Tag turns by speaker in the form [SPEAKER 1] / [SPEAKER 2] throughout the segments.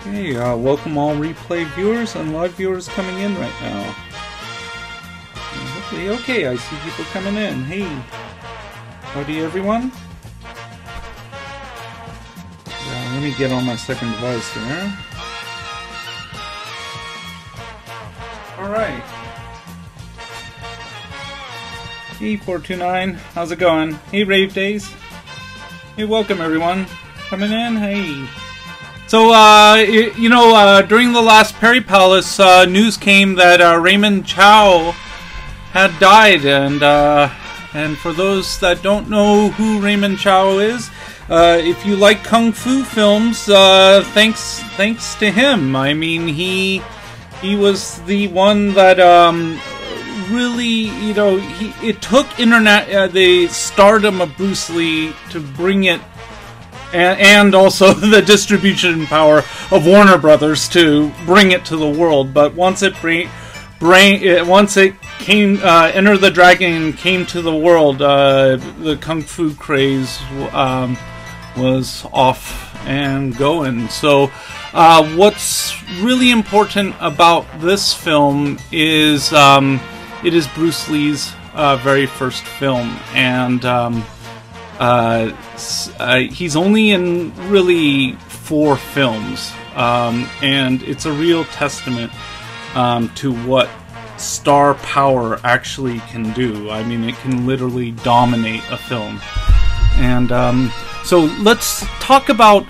[SPEAKER 1] Hey, welcome all replay viewers and live viewers coming in right now. Hopefully, okay, I see people coming in. Hey, howdy everyone. Let me get on my second device here. Alright. Hey, 429, how's it going? Hey, Rave Days. Hey, welcome everyone. Coming in, hey. So, during the last Perry Palace, news came that Raymond Chow had died, and for those that don't know who Raymond Chow is, if you like kung fu films, thanks to him. I mean, he was the one that really, it took the stardom of Bruce Lee to bring it. And also the distribution power of Warner Brothers to bring it to the world. But once it came, Enter the Dragon came to the world, the kung fu craze was off and going. So, what's really important about this film is it is Bruce Lee's very first film, and he's only in really 4 films, and it's a real testament to what star power actually can do. I mean, it can literally dominate a film. And so let's talk about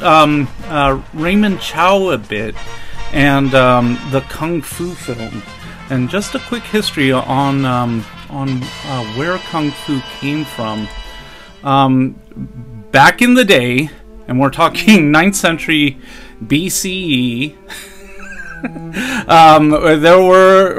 [SPEAKER 1] Raymond Chow a bit and the kung fu film, and just a quick history on where kung fu came from. Back in the day, and we're talking 9th century BCE,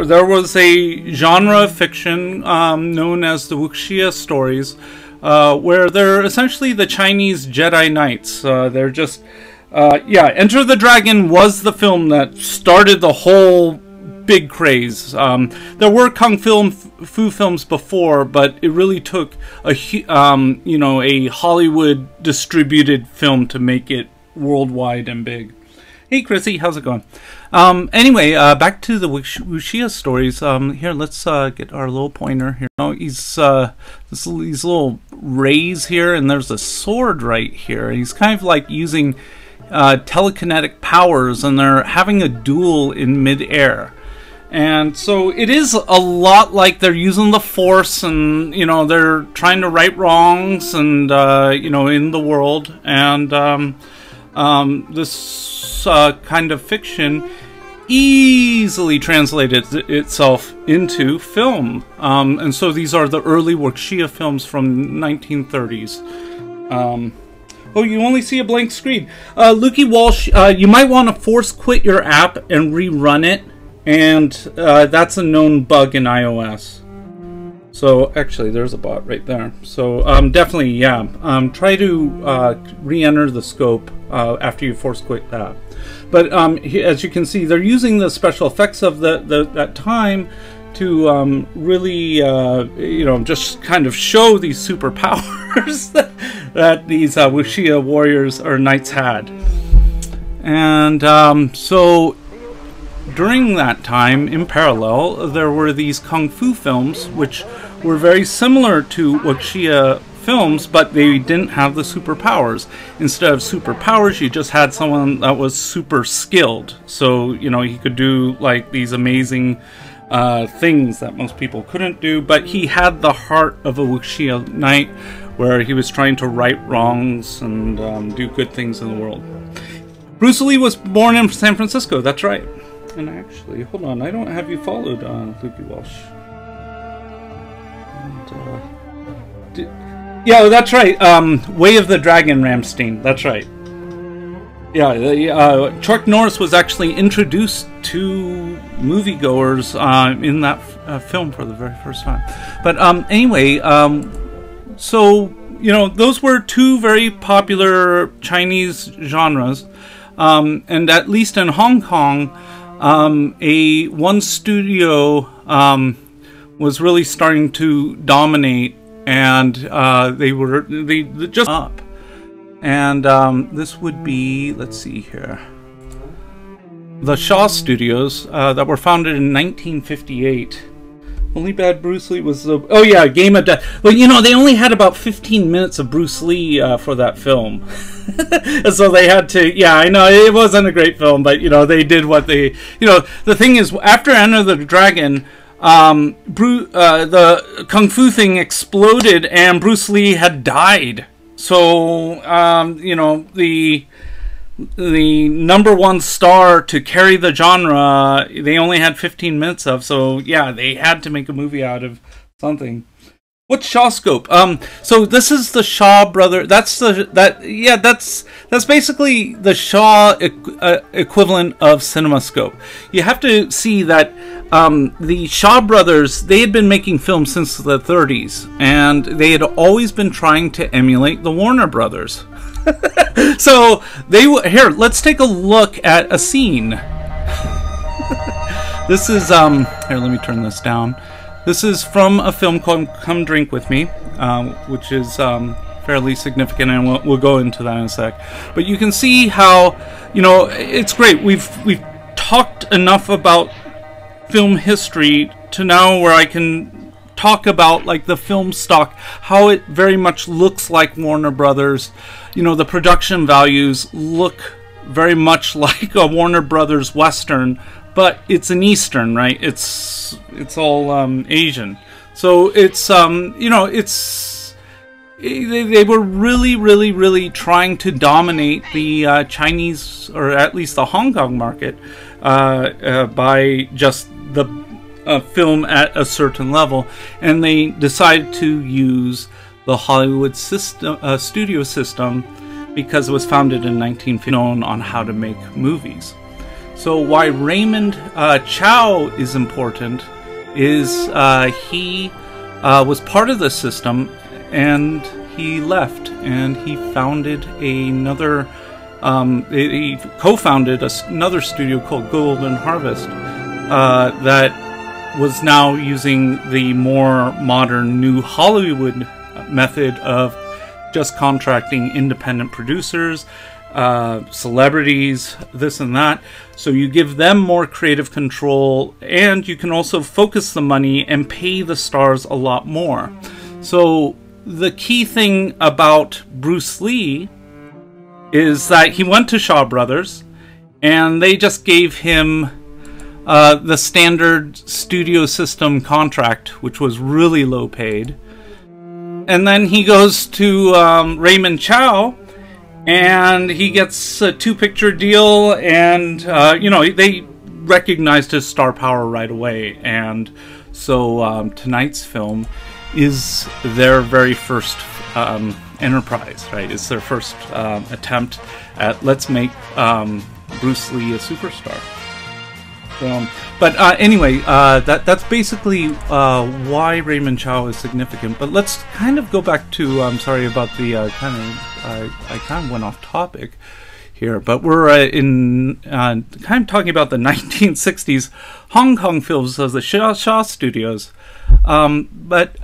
[SPEAKER 1] there was a genre of fiction known as the wuxia stories, where they're essentially the Chinese Jedi Knights. They're just, Enter the Dragon was the film that started the whole big craze. There were kung fu films before, but it really took a Hollywood distributed film to make it worldwide and big. Hey Chrissy, how's it going? Anyway, back to the wuxia stories. Here, let's get our little pointer here. These little rays here, and there's a sword right here. He's kind of like using telekinetic powers, and they're having a duel in midair. And so it is a lot like they're using the Force, and they're trying to right wrongs, and in the world. And this kind of fiction easily translated itself into film. And so these are the early wuxia films from 1930s. Oh, you only see a blank screen. Lukey Walsh, you might want to force quit your app and rerun it. And that's a known bug in iOS. So actually, there's a bot right there. So definitely, yeah. Try to re-enter the scope after you force quit that. But as you can see, they're using the special effects of that time to really, just kind of show these superpowers that these wuxia warriors or knights had. And so during that time, in parallel, there were these kung fu films, which were very similar to wuxia films, but they didn't have the superpowers. Instead of superpowers, you just had someone that was super skilled. So, he could do like these amazing things that most people couldn't do, but he had the heart of a wuxia knight, where he was trying to right wrongs and do good things in the world. Bruce Lee was born in San Francisco, that's right. And actually, hold on, I don't have you followed on Lukey Walsh. And, yeah, that's right. Way of the Dragon Ramstein. That's right. Yeah, Chuck Norris was actually introduced to moviegoers in that film for the very first time. But anyway, so those were 2 very popular Chinese genres, and at least in Hong Kong, one studio was really starting to dominate, and they just up. And this would be, let's see here. the Shaw Studios that were founded in 1958. Only bad Bruce Lee was the... Oh yeah, Game of Death. Well, you know, they only had about 15 minutes of Bruce Lee for that film. And so they had to... Yeah, I know, it wasn't a great film, but, you know, they did what they... You know, the thing is, after Enter the Dragon, the Kung Fu thing exploded and Bruce Lee had died. So, you know, the #1 star to carry the genre, they only had 15 minutes of, so yeah, they had to make a movie out of something. What's Shawscope? So this is the Shaw brother. That's basically the Shaw equivalent of CinemaScope. You have to see that the Shaw brothers, they had been making films since the 30s, and they had always been trying to emulate the Warner brothers. So here, let's take a look at a scene. This is here, let me turn this down. This is from a film called Come Drink With Me, which is fairly significant, and we'll go into that in a sec. But you can see how, you know, it's great. We've talked enough about film history to now where I can talk about like the film stock, how it very much looks like Warner Brothers. You know, the production values look very much like a Warner Brothers Western, but it's an Eastern, right? It's all Asian. So it's, you know, it's... They were really trying to dominate the Chinese, or at least the Hong Kong market, by just the film at a certain level. And they decided to use the Hollywood system, studio system, because it was founded in 1950, known on how to make movies. So why Raymond Chow is important is he was part of the system, and he left and he founded another, he co-founded another studio called Golden Harvest that was now using the more modern New Hollywood method of just contracting independent producers, celebrities, this and that. So you give them more creative control, and you can also focus the money and pay the stars a lot more. So the key thing about Bruce Lee is that he went to Shaw Brothers, and they just gave him the standard studio system contract, which was really low paid. And then he goes to Raymond Chow, and he gets a 2-picture deal, and you know, they recognized his star power right away. And so tonight's film is their very first enterprise, right? It's their first attempt at let's make Bruce Lee a superstar. But anyway, that's basically why Raymond Chow is significant. But let's kind of go back to, I'm sorry about the I kind of went off topic here, but we're in kind of talking about the 1960s Hong Kong films of the Shaw Studios. But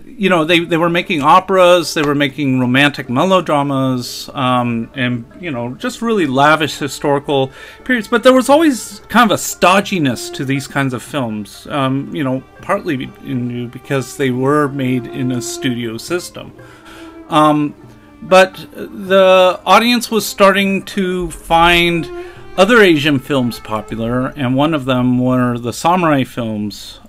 [SPEAKER 1] you know, they were making operas, they were making romantic melodramas, and you know, just really lavish historical periods. But there was always kind of a stodginess to these kinds of films, you know, partly because they were made in a studio system. But the audience was starting to find other Asian films popular, and one of them were the samurai films,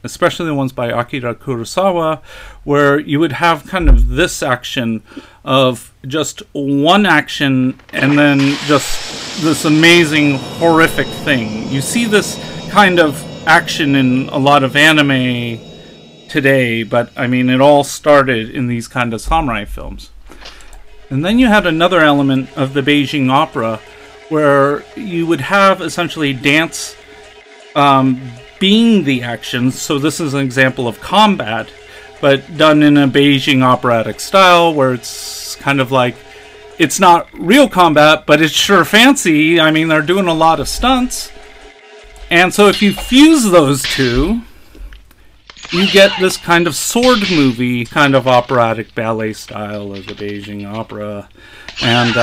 [SPEAKER 1] especially the ones by Akira Kurosawa, where you would have kind of this action of just one action and then just this amazing horrific thing. You see this kind of action in a lot of anime today, but I mean, it all started in these kind of samurai films. And then you had another element of the Beijing opera, where you would have essentially dance being the action. So this is an example of combat, but done in a Beijing operatic style, where it's kind of like, it's not real combat, but it's sure fancy. I mean, they're doing a lot of stunts. And so if you fuse those two, you get this kind of sword movie, kind of operatic ballet style of the Beijing opera. And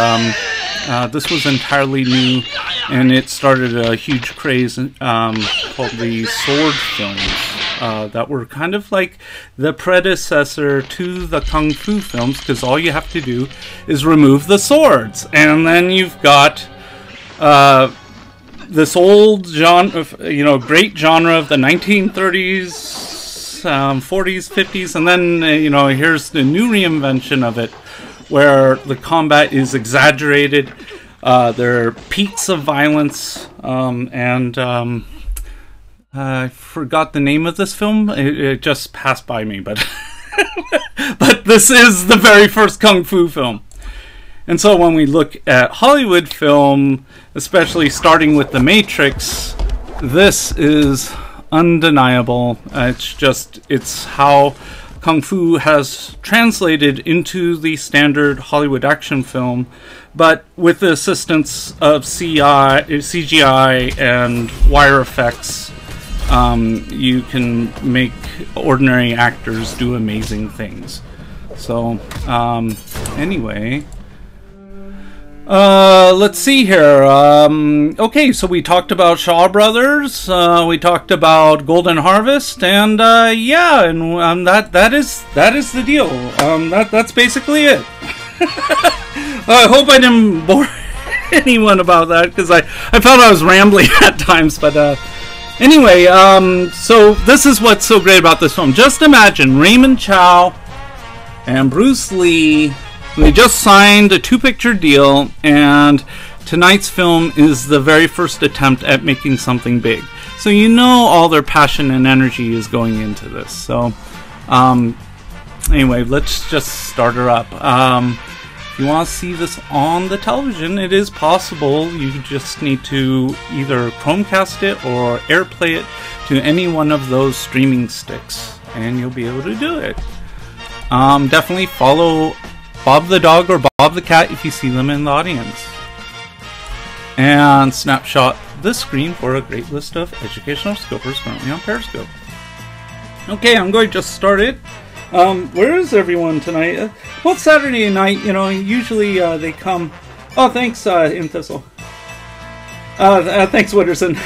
[SPEAKER 1] this was entirely new and it started a huge craze called the sword films that were kind of like the predecessor to the kung fu films, because all you have to do is remove the swords, and then you've got this old genre, great genre of the 1930s, 40s, 50s, and then here's the new reinvention of it, where the combat is exaggerated. There are peaks of violence, and I forgot the name of this film. It just passed by me, but but this is the very first kung fu film. And so when we look at Hollywood film, especially starting with The Matrix, this is undeniable. It's how kung fu has translated into the standard Hollywood action film, but with the assistance of CGI and wire effects, you can make ordinary actors do amazing things. So, anyway, let's see here. Okay, so we talked about Shaw Brothers, we talked about Golden Harvest, and yeah, and that is the deal. That's basically it. I hope I didn't bore anyone about that, because I felt I was rambling at times, but anyway, so this is what's so great about this film. Just imagine Raymond Chow and Bruce Lee. They just signed a 2-picture deal, and tonight's film is the very first attempt at making something big. So all their passion and energy is going into this. So anyway, let's just start her up. If you want to see this on the television, it is possible. You just need to either Chromecast it or AirPlay it to any one of those streaming sticks, and you'll be able to do it. Definitely follow Bob the dog or Bob the cat if you see them in the audience. And snapshot this screen for a great list of educational scopers currently on Periscope. Okay, I'm going to just start it. Where is everyone tonight? Well, it's Saturday night, usually they come... Oh, thanks, Inthistle. Thanks, Witterson.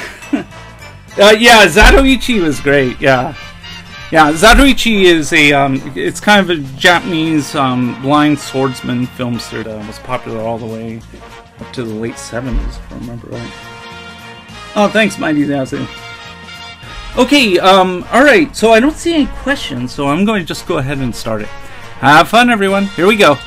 [SPEAKER 1] Yeah, Zatoichi was great, yeah. Yeah, Zatoichi is it's kind of a Japanese blind swordsman filmster that was popular all the way up to the late 70s, if I remember right. Oh, thanks, Mighty Zazu. Okay, alright, so I don't see any questions, so I'm going to just go ahead and start it. Have fun, everyone. Here we go.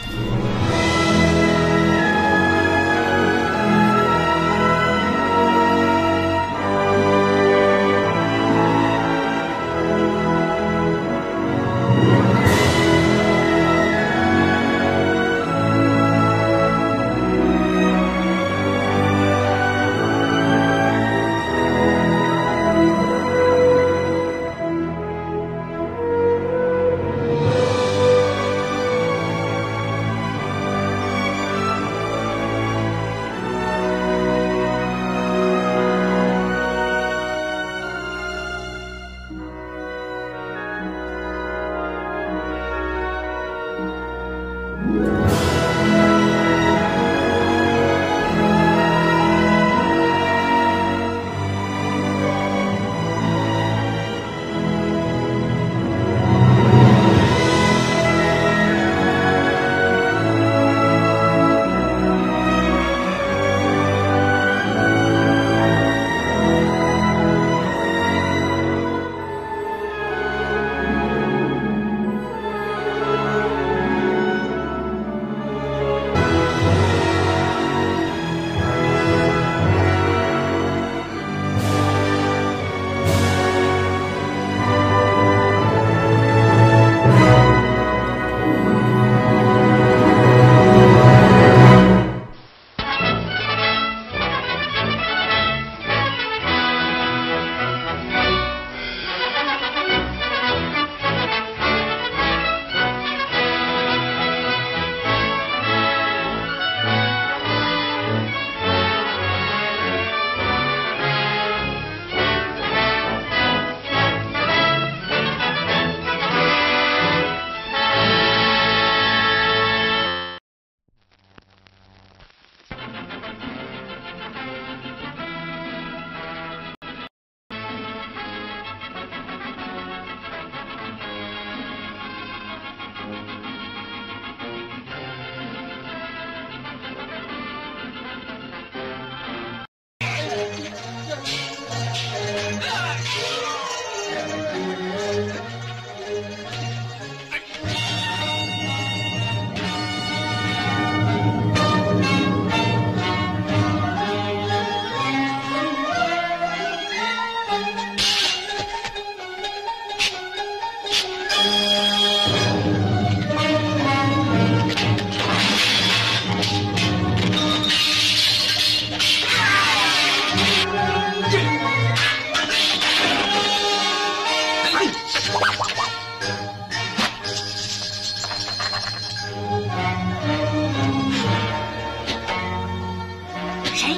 [SPEAKER 2] 谁？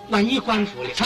[SPEAKER 3] 万一官府里他。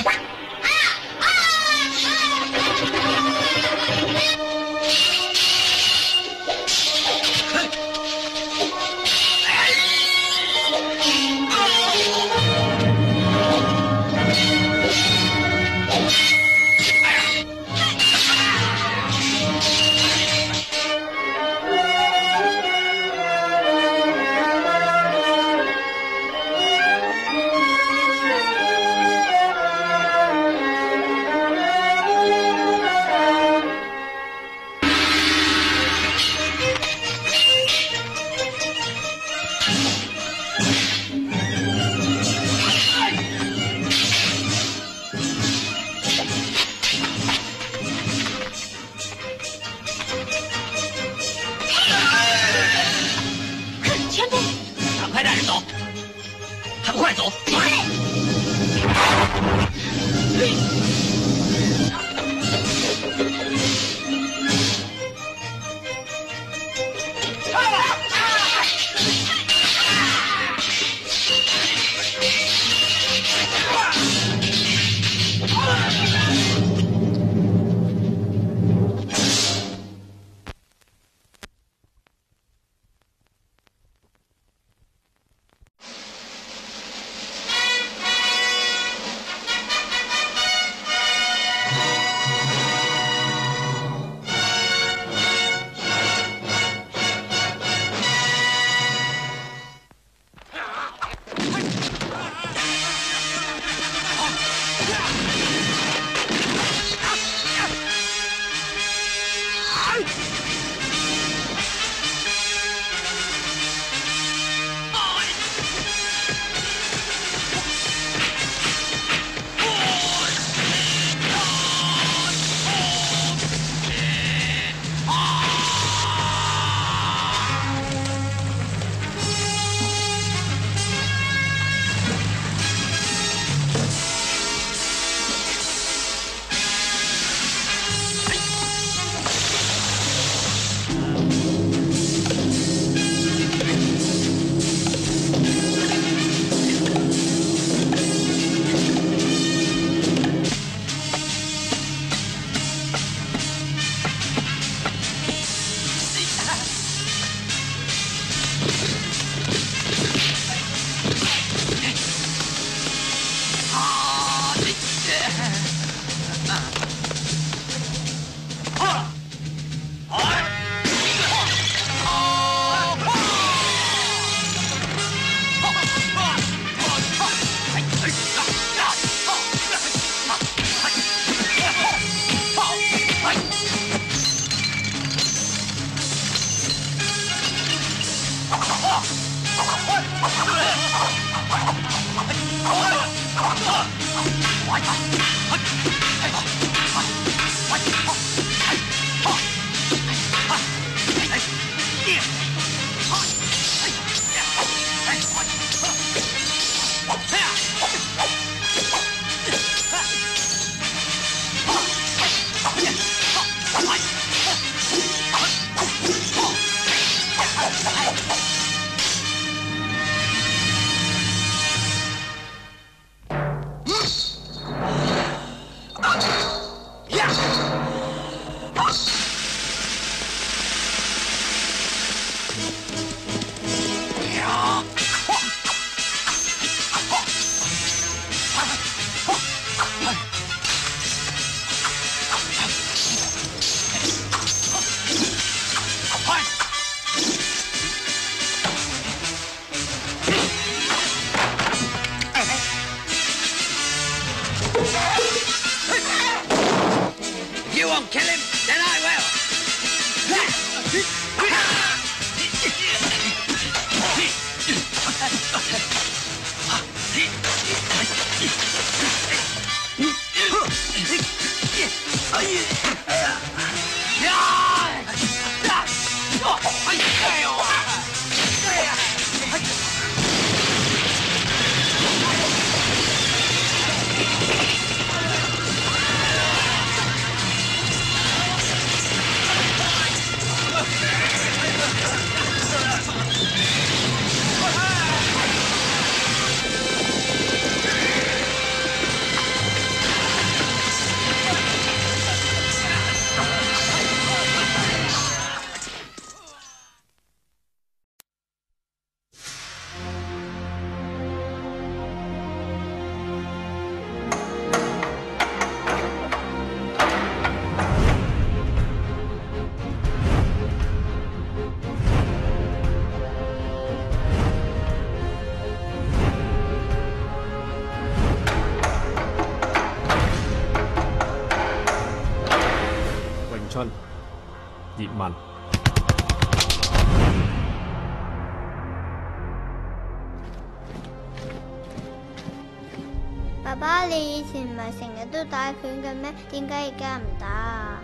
[SPEAKER 2] 爸，你以前唔係成日都打拳嘅咩？點解而家唔打啊？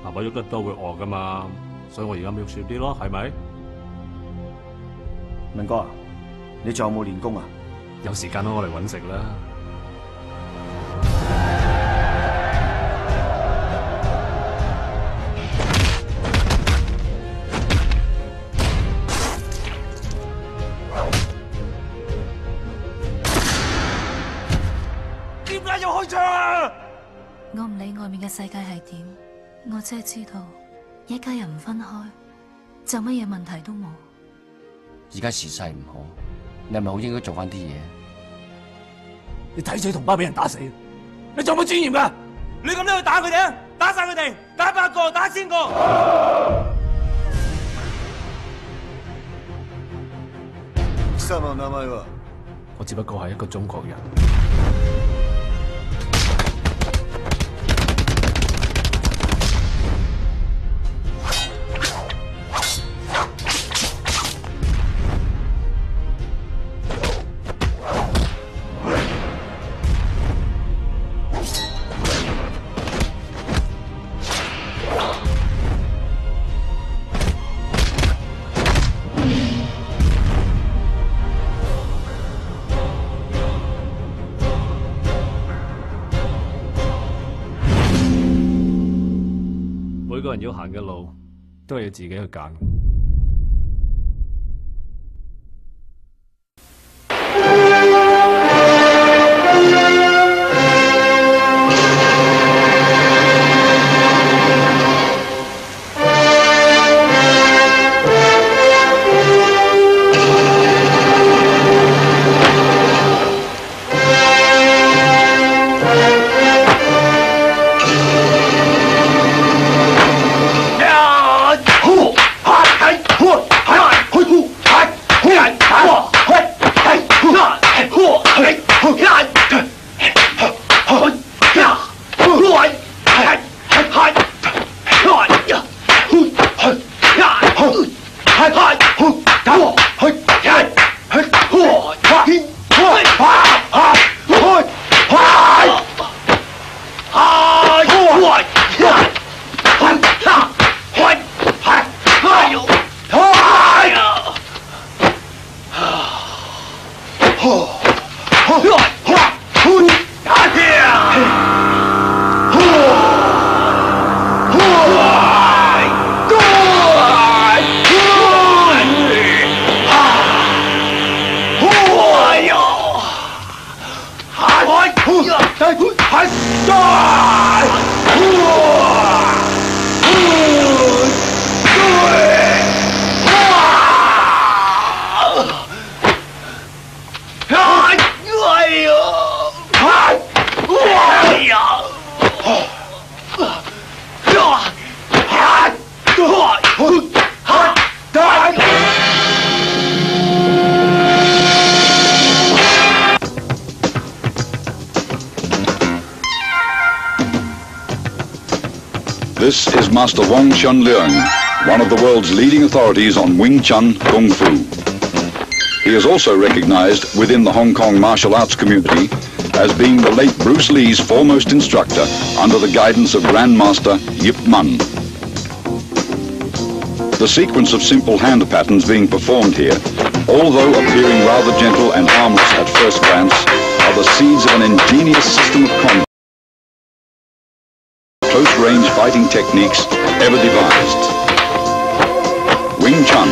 [SPEAKER 4] 爸爸喐得多會餓噶嘛，所以我而家咪喐少啲咯，係咪？
[SPEAKER 5] 明哥啊，你仲有冇練功啊？
[SPEAKER 4] 有時間我嚟搵食啦。
[SPEAKER 5] 點解要開槍啊？
[SPEAKER 6] 我唔理外面嘅世界係點，我只係知道一家人唔分開，就乜嘢問題都冇。
[SPEAKER 7] 而家時勢唔好，你係咪好應該做翻啲嘢？
[SPEAKER 5] 你睇死同胞俾人打死，你仲有冇尊嚴㗎？你咁樣去打佢哋啊？打晒佢哋，打100個，打1000個。
[SPEAKER 4] 我只不過係一個中國人。每個人要行嘅路，都係要自己去揀。
[SPEAKER 8] This is Master Wong Chun Leung, one of the world's leading authorities on Wing Chun Kung Fu. He is also recognized within the Hong Kong martial arts community as being the late Bruce Lee's foremost instructor under the guidance of Grandmaster Yip Man. The sequence of simple hand patterns being performed here, although appearing rather gentle and harmless at first glance, are the seeds of an ingenious system of combat. Close-range fighting techniques ever devised. Wing Chun,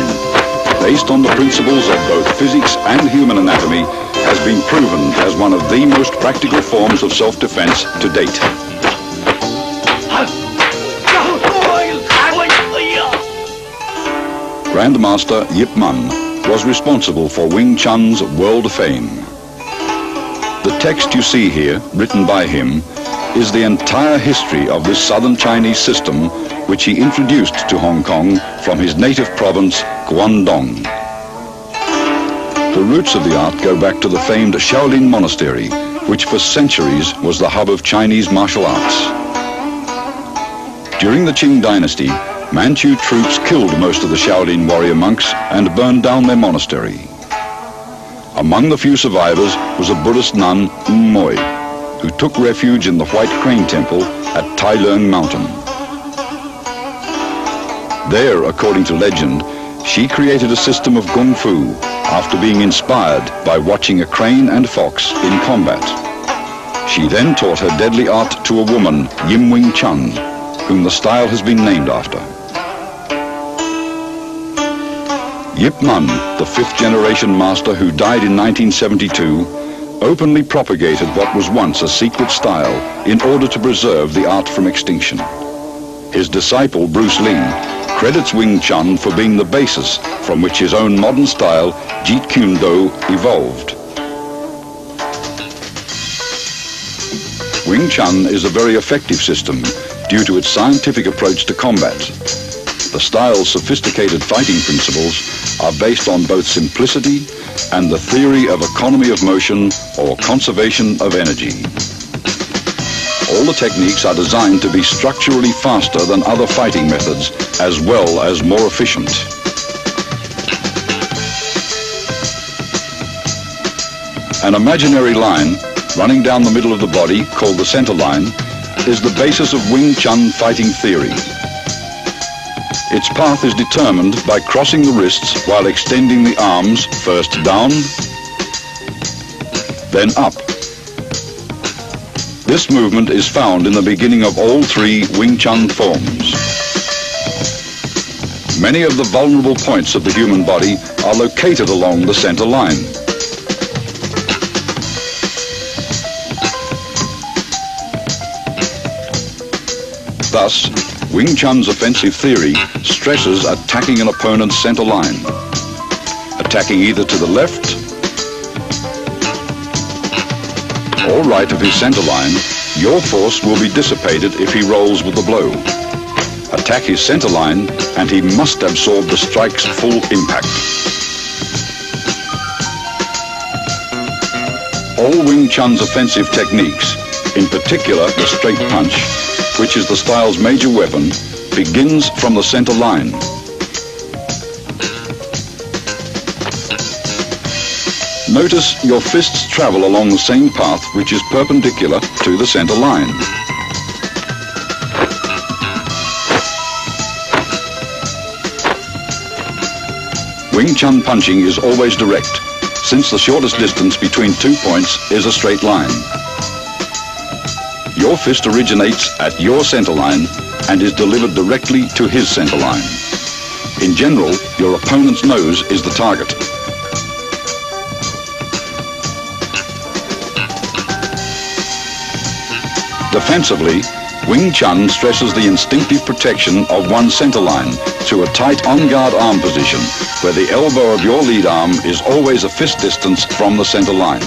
[SPEAKER 8] based on the principles of both physics and human anatomy, has been proven as one of the most practical forms of self-defense to date. Grandmaster Yip Man was responsible for Wing Chun's world fame. The text you see here, written by him, is the entire history of this southern Chinese system which he introduced to Hong Kong from his native province, Guangdong. The roots of the art go back to the famed Shaolin Monastery, which for centuries was the hub of Chinese martial arts. During the Qing dynasty, Manchu troops killed most of the Shaolin warrior monks and burned down their monastery. Among the few survivors was a Buddhist nun, Moi, who took refuge in the White Crane Temple at Tai Leung Mountain. There, according to legend, she created a system of Kung Fu after being inspired by watching a crane and fox in combat. She then taught her deadly art to a woman, Yim Wing Chun, whom the style has been named after. Yip Man, the fifth-generation master who died in 1972, openly propagated what was once a secret style in order to preserve the art from extinction. His disciple, Bruce Lee, credits Wing Chun for being the basis from which his own modern style, Jeet Kune Do, evolved. Wing Chun is a very effective system due to its scientific approach to combat. The style's sophisticated fighting principles are based on both simplicity and the theory of economy of motion or conservation of energy. All the techniques are designed to be structurally faster than other fighting methods, as well as more efficient. An imaginary line running down the middle of the body, called the center line, is the basis of Wing Chun fighting theory. Its path is determined by crossing the wrists while extending the arms first down, then up. This movement is found in the beginning of all three Wing Chun forms. Many of the vulnerable points of the human body are located along the center line. Thus, Wing Chun's offensive theory stresses attacking an opponent's center line, attacking either to the left or right of his center line. Your force will be dissipated if he rolls with the blow. Attack his center line and he must absorb the strike's full impact. All Wing Chun's offensive techniques, in particular the straight punch, which is the style's major weapon, begins from the center line. Notice your fists travel along the same path which is perpendicular to the center line. Wing Chun punching is always direct, since the shortest distance between 2 points is a straight line. Your fist originates at your center line and is delivered directly to his center line. In general, your opponent's nose is the target. Defensively, Wing Chun stresses the instinctive protection of one's center line to a tight on-guard arm position where the elbow of your lead arm is always a fist distance from the center line.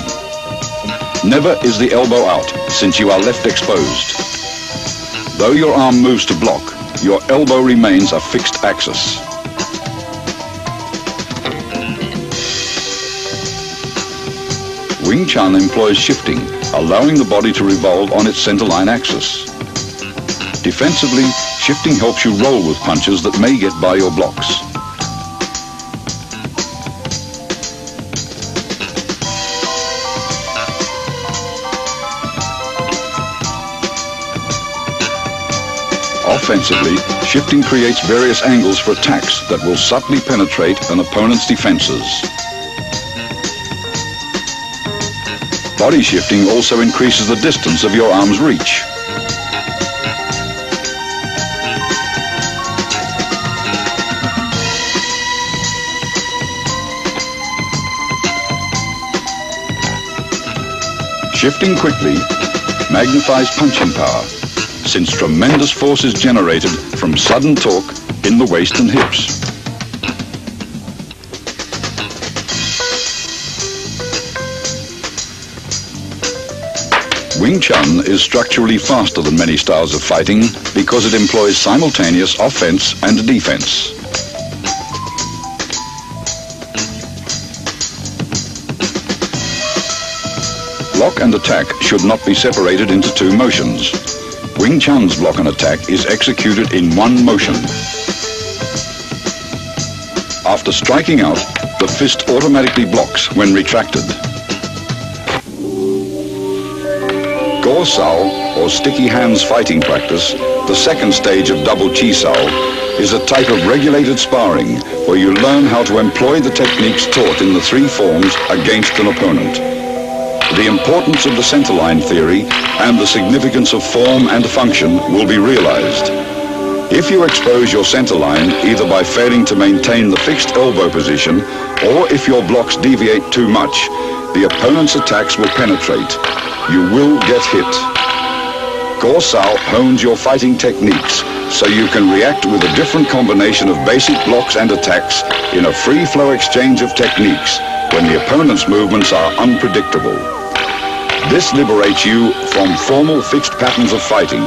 [SPEAKER 8] Never is the elbow out, since you are left exposed. Though your arm moves to block, your elbow remains a fixed axis. Wing Chun employs shifting, allowing the body to revolve on its center line axis. Defensively, shifting helps you roll with punches that may get by your blocks. Offensively, shifting creates various angles for attacks that will subtly penetrate an opponent's defenses. Body shifting also increases the distance of your arm's reach. Shifting quickly magnifies punching power, since tremendous force is generated from sudden torque in the waist and hips. Wing Chun is structurally faster than many styles of fighting because it employs simultaneous offense and defense. Block and attack should not be separated into two motions. Wing Chun's block and attack is executed in one motion. After striking out, the fist automatically blocks when retracted. Gorsal, or sticky hands fighting practice, the second stage of double chisao, is a type of regulated sparring where you learn how to employ the techniques taught in the three forms against an opponent. The importance of the centerline theory and the significance of form and function will be realized. If you expose your centerline either by failing to maintain the fixed elbow position or if your blocks deviate too much, the opponent's attacks will penetrate. You will get hit. Gorsal hones your fighting techniques so you can react with a different combination of basic blocks and attacks in a free-flow exchange of techniques when the opponent's movements are unpredictable. This liberates you from formal fixed patterns of fighting.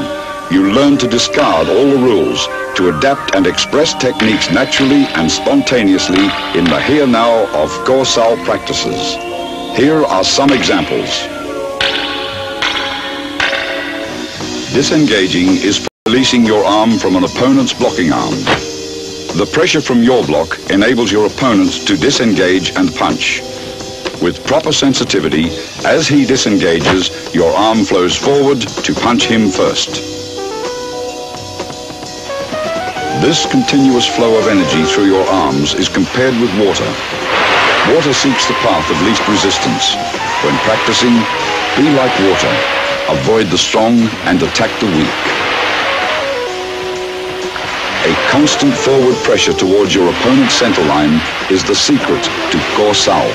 [SPEAKER 8] You learn to discard all the rules, to adapt and express techniques naturally and spontaneously in the here-now of Gorsal practices. Here are some examples. Disengaging is releasing your arm from an opponent's blocking arm. The pressure from your block enables your opponent to disengage and punch. With proper sensitivity, as he disengages, your arm flows forward to punch him first. This continuous flow of energy through your arms is compared with water. Water seeks the path of least resistance. When practicing, be like water. Avoid the strong and attack the weak. A constant forward pressure towards your opponent's centerline is the secret to Gorsal.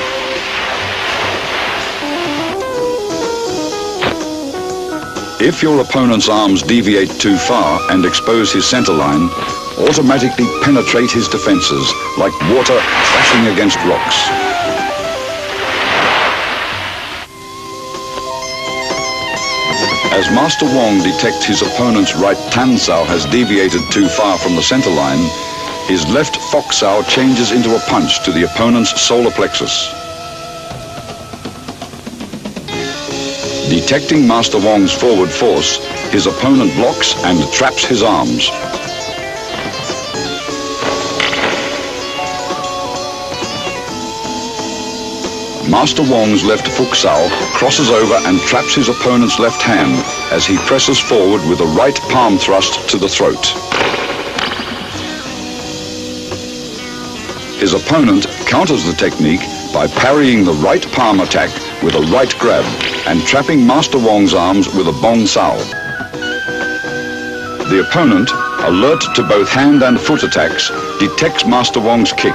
[SPEAKER 8] If your opponent's arms deviate too far and expose his centerline, automatically penetrate his defenses like water crashing against rocks. As Master Wong detects his opponent's right Tansao has deviated too far from the centerline, his left Foksao changes into a punch to the opponent's solar plexus. Detecting Master Wong's forward force, his opponent blocks and traps his arms. Master Wong's left Foksao crosses over and traps his opponent's left hand as he presses forward with a right palm thrust to the throat. His opponent counters the technique by parrying the right palm attack with a right grab and trapping Master Wong's arms with a bong sao. The opponent, alert to both hand and foot attacks, detects Master Wong's kick,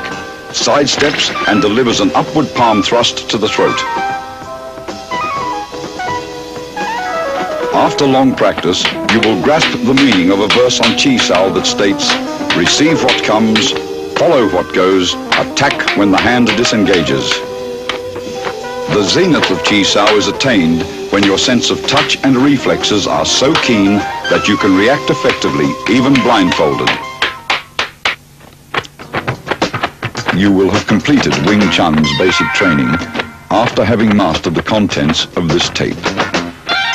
[SPEAKER 8] sidesteps and delivers an upward palm thrust to the throat. After long practice, you will grasp the meaning of a verse on Chisao that states, "Receive what comes, follow what goes, attack when the hand disengages." The zenith of Chisao is attained when your sense of touch and reflexes are so keen that you can react effectively, even blindfolded. You will have completed Wing Chun's basic training after having mastered the contents of this tape.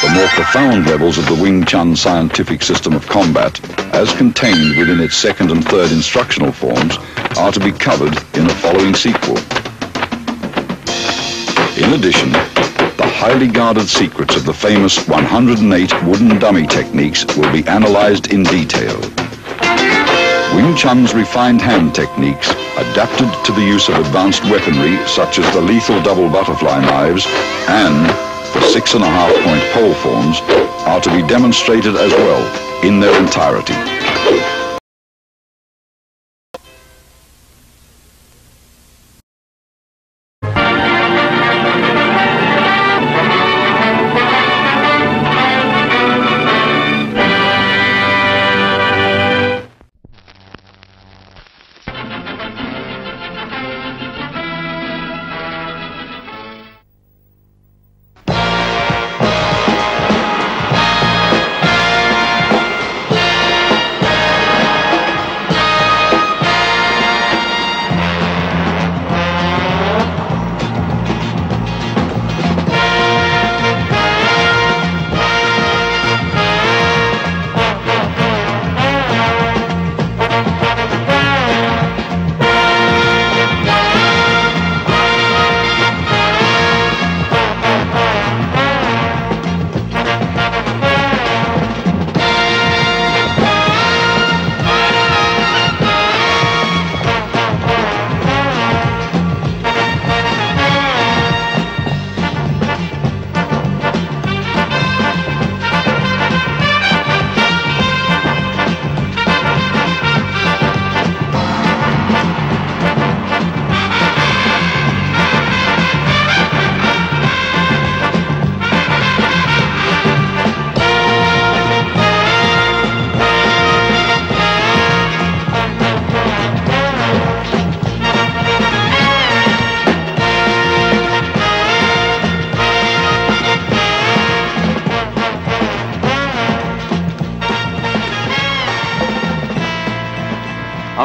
[SPEAKER 8] The more profound levels of the Wing Chun scientific system of combat, as contained within its second and third instructional forms, are to be covered in the following sequel. In addition, the highly guarded secrets of the famous 108 wooden dummy techniques will be analyzed in detail. Wing Chun's refined hand techniques, adapted to the use of advanced weaponry such as the lethal double butterfly knives and the 6.5-point pole forms, are to be demonstrated as well in their entirety.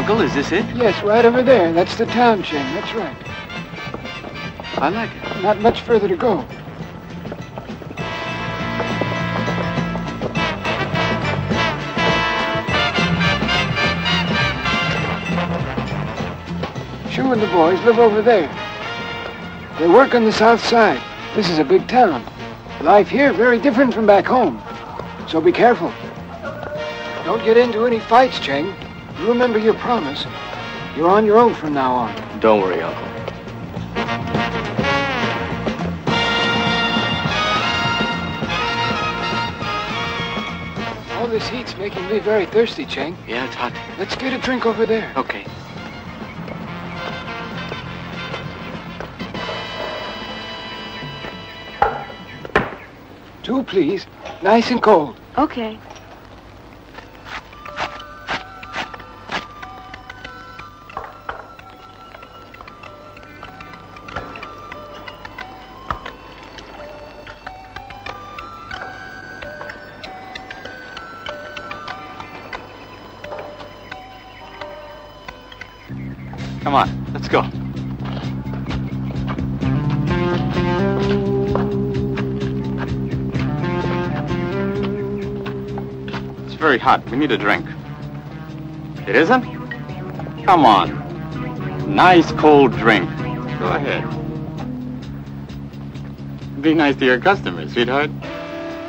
[SPEAKER 9] Uncle, is this it?
[SPEAKER 10] Yes, right over there. That's the town, Ching. That's right.
[SPEAKER 9] I like it.
[SPEAKER 10] Not much further to go. Shu and the boys live over there. They work on the south side. This is a big town. Life here very different from back home. So be careful. Don't get into any fights, Cheng. You remember your promise. You're on your own from now on.
[SPEAKER 9] Don't worry, Uncle.
[SPEAKER 10] All this heat's making me very thirsty, Cheng.
[SPEAKER 9] Yeah, it's hot.
[SPEAKER 10] Let's get a drink over there.
[SPEAKER 9] Okay.
[SPEAKER 10] Two, please. Nice and cold.
[SPEAKER 11] Okay.
[SPEAKER 9] Come on, let's go. It's very hot. We need a drink. It isn't? Come on. Nice cold drink. Go ahead. Be nice to your customers, sweetheart.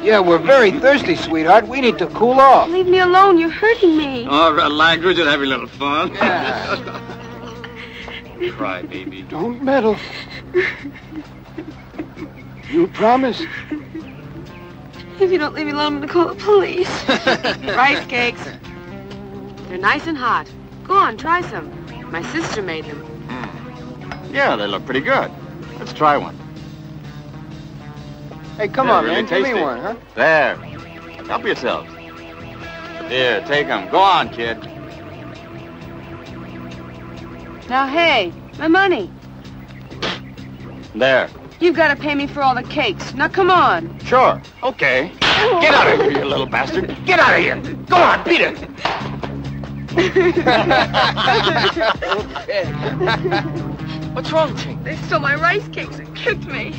[SPEAKER 10] Yeah, we're very thirsty, sweetheart. We need to cool off.
[SPEAKER 11] Leave me alone. You're hurting me.
[SPEAKER 9] All right, language and have a little fun.
[SPEAKER 10] Yeah.
[SPEAKER 9] Cry, baby.
[SPEAKER 10] Don't meddle. You promise?
[SPEAKER 11] If you don't leave me alone, I'm gonna call the police. Rice cakes. They're nice and hot. Go on, try some. My sister made them.
[SPEAKER 9] Yeah, they look pretty good. Let's try one.
[SPEAKER 10] Hey, come
[SPEAKER 9] They're
[SPEAKER 10] on,
[SPEAKER 9] really
[SPEAKER 10] man. Give me
[SPEAKER 9] tasty.
[SPEAKER 10] one, huh?
[SPEAKER 9] There. Help yourselves. Here, take them. Go on, kid.
[SPEAKER 11] Now, hey, my money.
[SPEAKER 9] There.
[SPEAKER 11] You've got to pay me for all the cakes. Now, come on.
[SPEAKER 9] Sure. Okay. Get out of here, you little bastard. Get out of here. Go on, beat it.
[SPEAKER 10] What's wrong, Ching?
[SPEAKER 11] They stole my rice cakes and kicked me.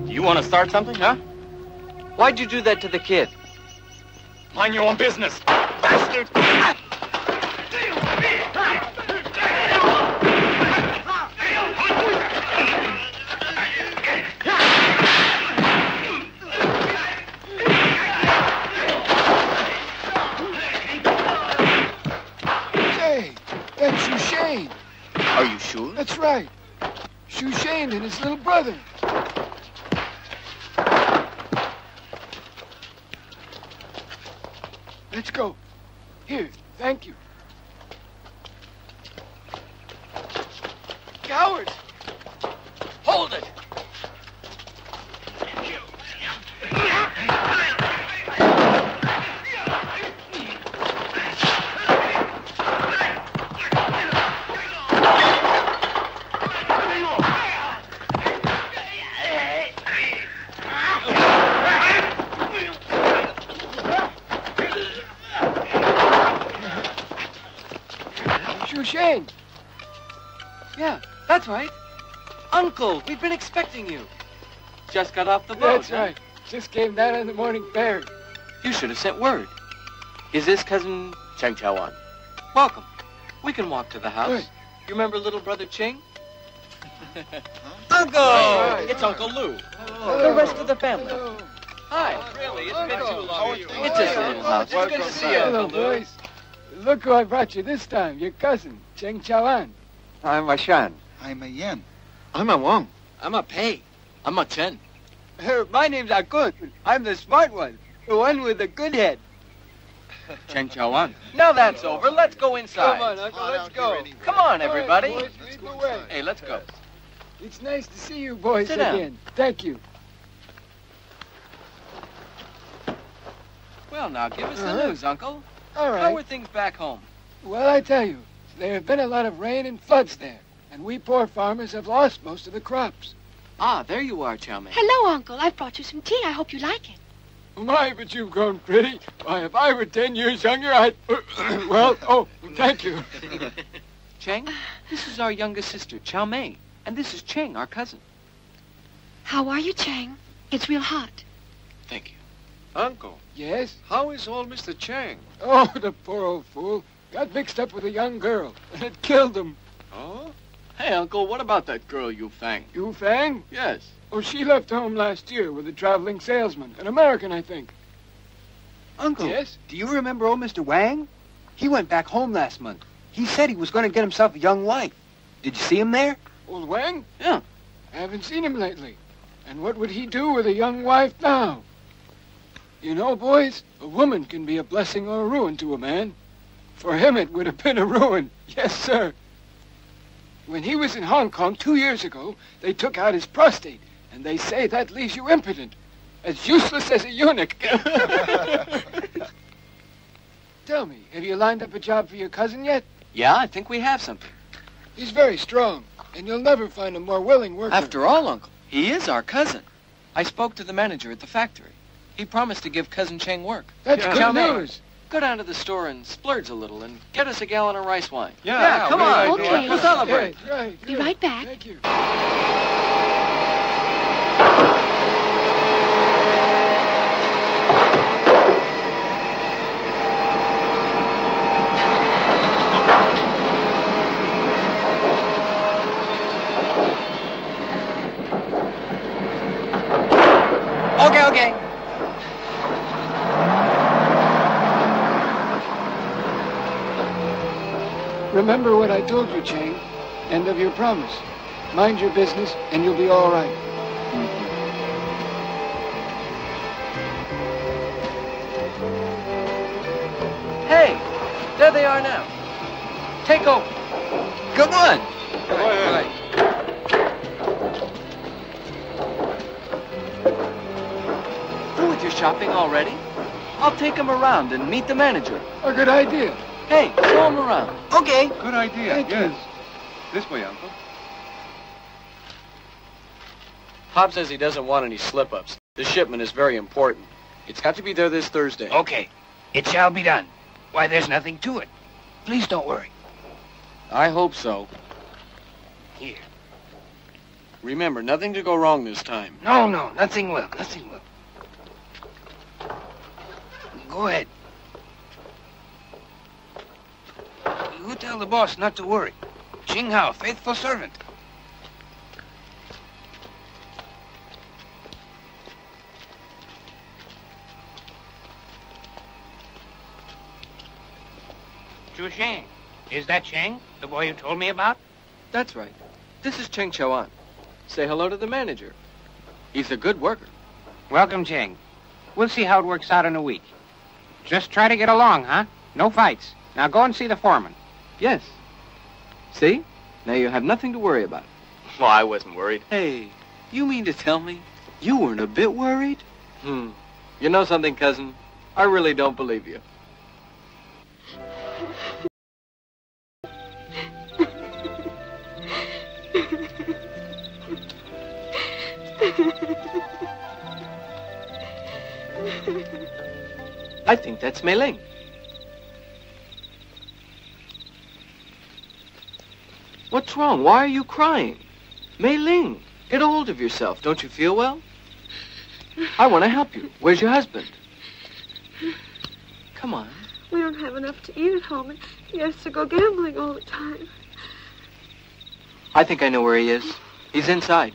[SPEAKER 9] You want to start something, huh?
[SPEAKER 12] Why'd you do that to the kid?
[SPEAKER 9] Mind your own business, bastard.
[SPEAKER 10] Say, that's Shushane.
[SPEAKER 9] Are you sure?
[SPEAKER 10] That's right. Shushane and his little brother. Let's go. Here, thank you. Cowards! Hold it! Shane.
[SPEAKER 12] Yeah, that's right. Uncle, we've been expecting you. Just got off the boat.
[SPEAKER 10] That's right. Just came down on the morning ferry.
[SPEAKER 12] You should have sent word. Is this cousin
[SPEAKER 9] Cheng Chawan.
[SPEAKER 12] Welcome. We can walk to the house.
[SPEAKER 10] Good.
[SPEAKER 12] You remember little brother Ching? Uncle!
[SPEAKER 10] Right.
[SPEAKER 12] It's Uncle Lou.
[SPEAKER 10] Hello.
[SPEAKER 12] The rest of the family.
[SPEAKER 10] Hello.
[SPEAKER 12] Hi.
[SPEAKER 9] Really, it's been too long.
[SPEAKER 12] It's just a little house. It's good to see you,
[SPEAKER 10] Hello,
[SPEAKER 12] Uncle Lou.
[SPEAKER 10] boys. Look who I brought you this time. Your cousin, Cheng Chawan.
[SPEAKER 13] I'm a Shan.
[SPEAKER 14] I'm a Yen.
[SPEAKER 13] I'm a Wong.
[SPEAKER 12] I'm a Pei. I'm a Chen.
[SPEAKER 10] My name's Akut. I'm the smart one. The one with the good head.
[SPEAKER 12] Cheng Chawan. Now that's over. Let's go inside.
[SPEAKER 10] Come on, Uncle, let's go.
[SPEAKER 12] Come on, everybody.
[SPEAKER 10] All right, boys, lead the way.
[SPEAKER 12] Hey, let's go.
[SPEAKER 10] It's nice to see you boys
[SPEAKER 12] Sit down.
[SPEAKER 10] again. Thank you.
[SPEAKER 12] Well, now give us the news, Uncle.
[SPEAKER 10] All right.
[SPEAKER 12] How are things back home?
[SPEAKER 10] Well, I tell you, there have been a lot of rain and floods there, and we poor farmers have lost most of the crops.
[SPEAKER 12] Ah, there you are, Chow Mein.
[SPEAKER 15] Hello, Uncle. I've brought you some tea. I hope you like it.
[SPEAKER 10] My, but you've grown pretty. Why, if I were 10 years younger, I'd... well, oh, thank you.
[SPEAKER 12] Cheng, this is our youngest sister, Chow Mei. And this is Cheng, our cousin.
[SPEAKER 11] How are you, Chang? It's real hot.
[SPEAKER 12] Thank you.
[SPEAKER 13] Uncle,
[SPEAKER 10] Yes?
[SPEAKER 13] how is old Mr. Chang?
[SPEAKER 10] Oh, the poor old fool. Got mixed up with a young girl, and it killed him.
[SPEAKER 13] Oh?
[SPEAKER 12] Hey, Uncle, what about that girl you fanged?
[SPEAKER 10] You Fang?
[SPEAKER 12] Yes.
[SPEAKER 10] Oh, she left home last year with a traveling salesman. An American, I think.
[SPEAKER 14] Uncle,
[SPEAKER 10] Yes?
[SPEAKER 14] do you remember old Mr. Wang? He went back home last month. He said he was going to get himself a young wife. Did you see him there?
[SPEAKER 10] Old Wang?
[SPEAKER 12] Yeah.
[SPEAKER 10] I haven't seen him lately. And what would he do with a young wife now? You know, boys, a woman can be a blessing or a ruin to a man. For him, it would have been a ruin. Yes, sir. When he was in Hong Kong 2 years ago, they took out his prostate, and they say that leaves you impotent, as useless as a eunuch. Tell me, have you lined up a job for your cousin yet?
[SPEAKER 12] Yeah, I think we have something.
[SPEAKER 10] He's very strong, and you'll never find a more willing worker.
[SPEAKER 12] After all, Uncle, he is our cousin. I spoke to the manager at the factory. He promised to give Cousin Cheng work.
[SPEAKER 10] That's good news.
[SPEAKER 12] Go down to the store and splurge a little and get us a gallon of rice wine.
[SPEAKER 13] Yeah,
[SPEAKER 12] come
[SPEAKER 13] right,
[SPEAKER 12] on.
[SPEAKER 11] okay.
[SPEAKER 12] We'll celebrate.
[SPEAKER 10] Right.
[SPEAKER 11] Be right back.
[SPEAKER 10] Thank you.
[SPEAKER 12] Okay.
[SPEAKER 10] Remember what I told you, Chang. End of your promise. Mind your business, and you'll be all right.
[SPEAKER 12] Hey, there they are now. Take over. Come on.
[SPEAKER 13] Go ahead.
[SPEAKER 12] Through with your shopping already? I'll take him around and meet the manager.
[SPEAKER 10] A good idea.
[SPEAKER 12] Hey, show him around.
[SPEAKER 14] Okay.
[SPEAKER 13] Good idea,
[SPEAKER 10] Thank you.
[SPEAKER 13] yes. This way, Uncle.
[SPEAKER 12] Pop says he doesn't want any slip-ups. The shipment is very important. It's got to be there this Thursday.
[SPEAKER 14] Okay. It shall be done. Why, there's nothing to it. Please don't worry.
[SPEAKER 12] I hope so.
[SPEAKER 14] Here.
[SPEAKER 12] Remember, nothing to go wrong this time.
[SPEAKER 14] No, nothing will. Nothing will. Go ahead. You tell the boss not to worry. Ching Hao, faithful servant. Zhu Sheng. Is that Cheng, the boy you told me about?
[SPEAKER 12] That's right. This is Cheng Chao-an. Say hello to the manager. He's a good worker.
[SPEAKER 14] Welcome, Cheng. We'll see how it works out in a week. Just try to get along, huh? No fights. Now go and see the foreman.
[SPEAKER 12] Yes. See? Now you have nothing to worry about.
[SPEAKER 9] Well, I wasn't worried.
[SPEAKER 12] Hey, you mean to tell me you weren't a bit worried? You know something, cousin? I really don't believe you. I think that's Mei Ling. What's wrong? Why are you crying? Mei Ling, get a hold of yourself. Don't you feel well? I want to help you. Where's your husband? Come on.
[SPEAKER 11] We don't have enough to eat at home, and he has to go gambling all the time.
[SPEAKER 12] I think I know where he is. He's inside.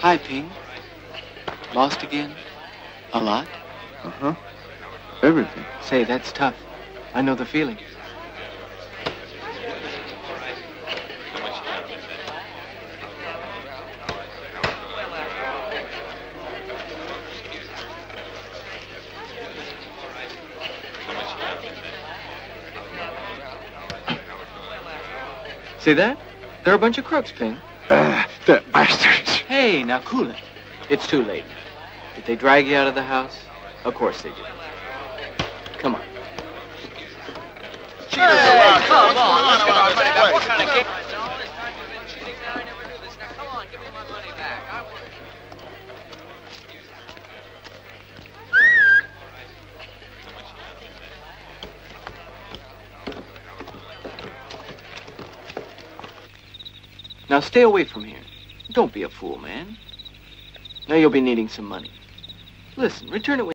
[SPEAKER 12] Hi, Ping. Lost again? A lot?
[SPEAKER 13] Uh-huh. Everything.
[SPEAKER 12] Say, that's tough. I know the feeling. See that? They're a bunch of crooks, Ping.
[SPEAKER 13] The bastards.
[SPEAKER 12] Hey, now cool it. It's too late. Did they drag you out of the house? Of course they did. Come on.
[SPEAKER 14] Come on. What kind of game? Come on, give me my money back.
[SPEAKER 12] Now stay away from here. Don't be a fool, man. Now you'll be needing some money. Listen, return it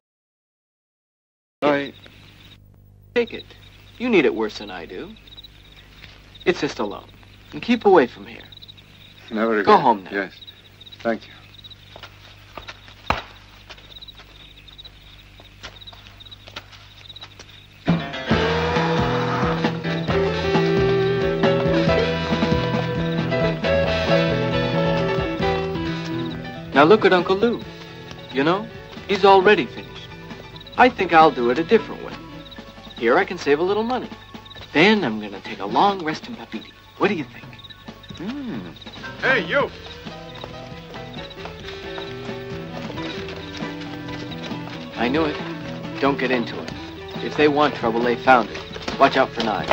[SPEAKER 12] when... Take it. You need it worse than I do. It's just a loan. And keep away from here.
[SPEAKER 13] Never again.
[SPEAKER 12] Go home now.
[SPEAKER 13] Yes. Thank you.
[SPEAKER 12] Now look at Uncle Lou. You know, he's already finished. I think I'll do it a different way. Here I can save a little money. Then I'm gonna take a long rest in Papiti. What do you think?
[SPEAKER 13] Hey, you!
[SPEAKER 12] I knew it. Don't get into it. If they want trouble, they found it. Watch out for knives.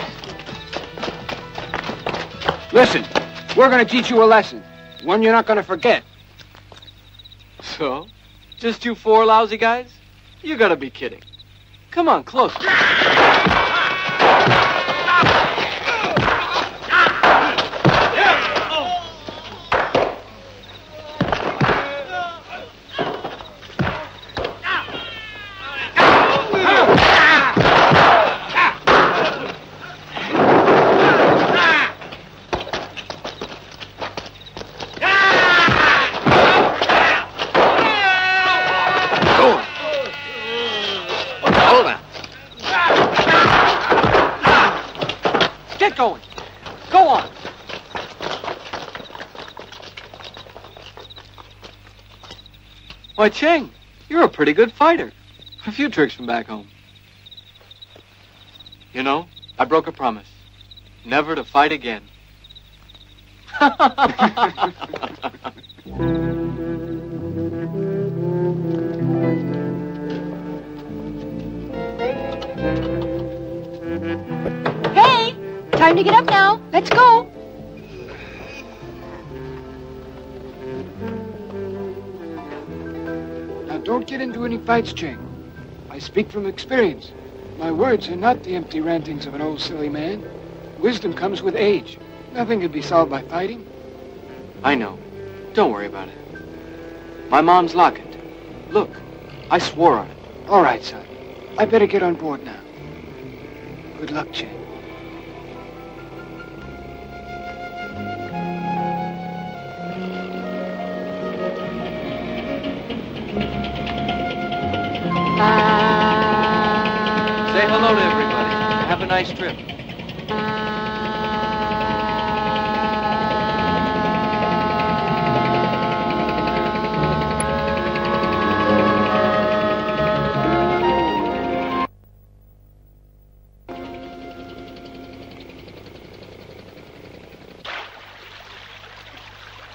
[SPEAKER 10] Listen, we're gonna teach you a lesson. One you're not gonna forget.
[SPEAKER 12] So? Just you four lousy guys? You gotta be kidding. Come on, closer. Why, Cheng, you're a pretty good fighter. A few tricks from back home. You know, I broke a promise. Never to fight again.
[SPEAKER 15] Hey, time to get up now. Let's go.
[SPEAKER 10] Don't get into any fights, Cheng. I speak from experience. My words are not the empty rantings of an old silly man. Wisdom comes with age. Nothing can be solved by fighting.
[SPEAKER 12] I know. Don't worry about it. My mom's locket. Look, I swore on it.
[SPEAKER 10] All right, son. I better get on board now. Good luck, Cheng.
[SPEAKER 12] Say hello to everybody. Have a nice trip.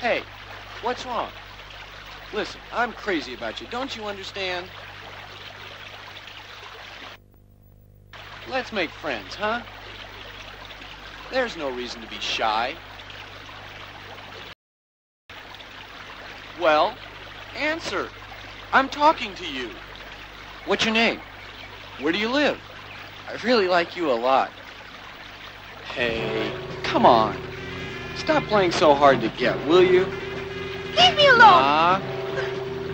[SPEAKER 16] Hey, what's wrong? Listen, I'm crazy about you. Don't you understand? Let's make friends, huh? There's no reason to be shy. Well, answer. I'm talking to you. What's your name? Where do you live? I really like you a lot. Hey, come on. Stop playing so hard to get, will you?
[SPEAKER 15] Leave me alone.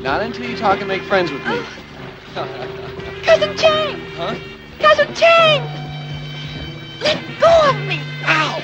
[SPEAKER 16] Not until you talk and make friends with me.
[SPEAKER 15] Cousin Cheng.
[SPEAKER 16] Huh?
[SPEAKER 15] Cousin Cheng! Let go of me!
[SPEAKER 16] Ow!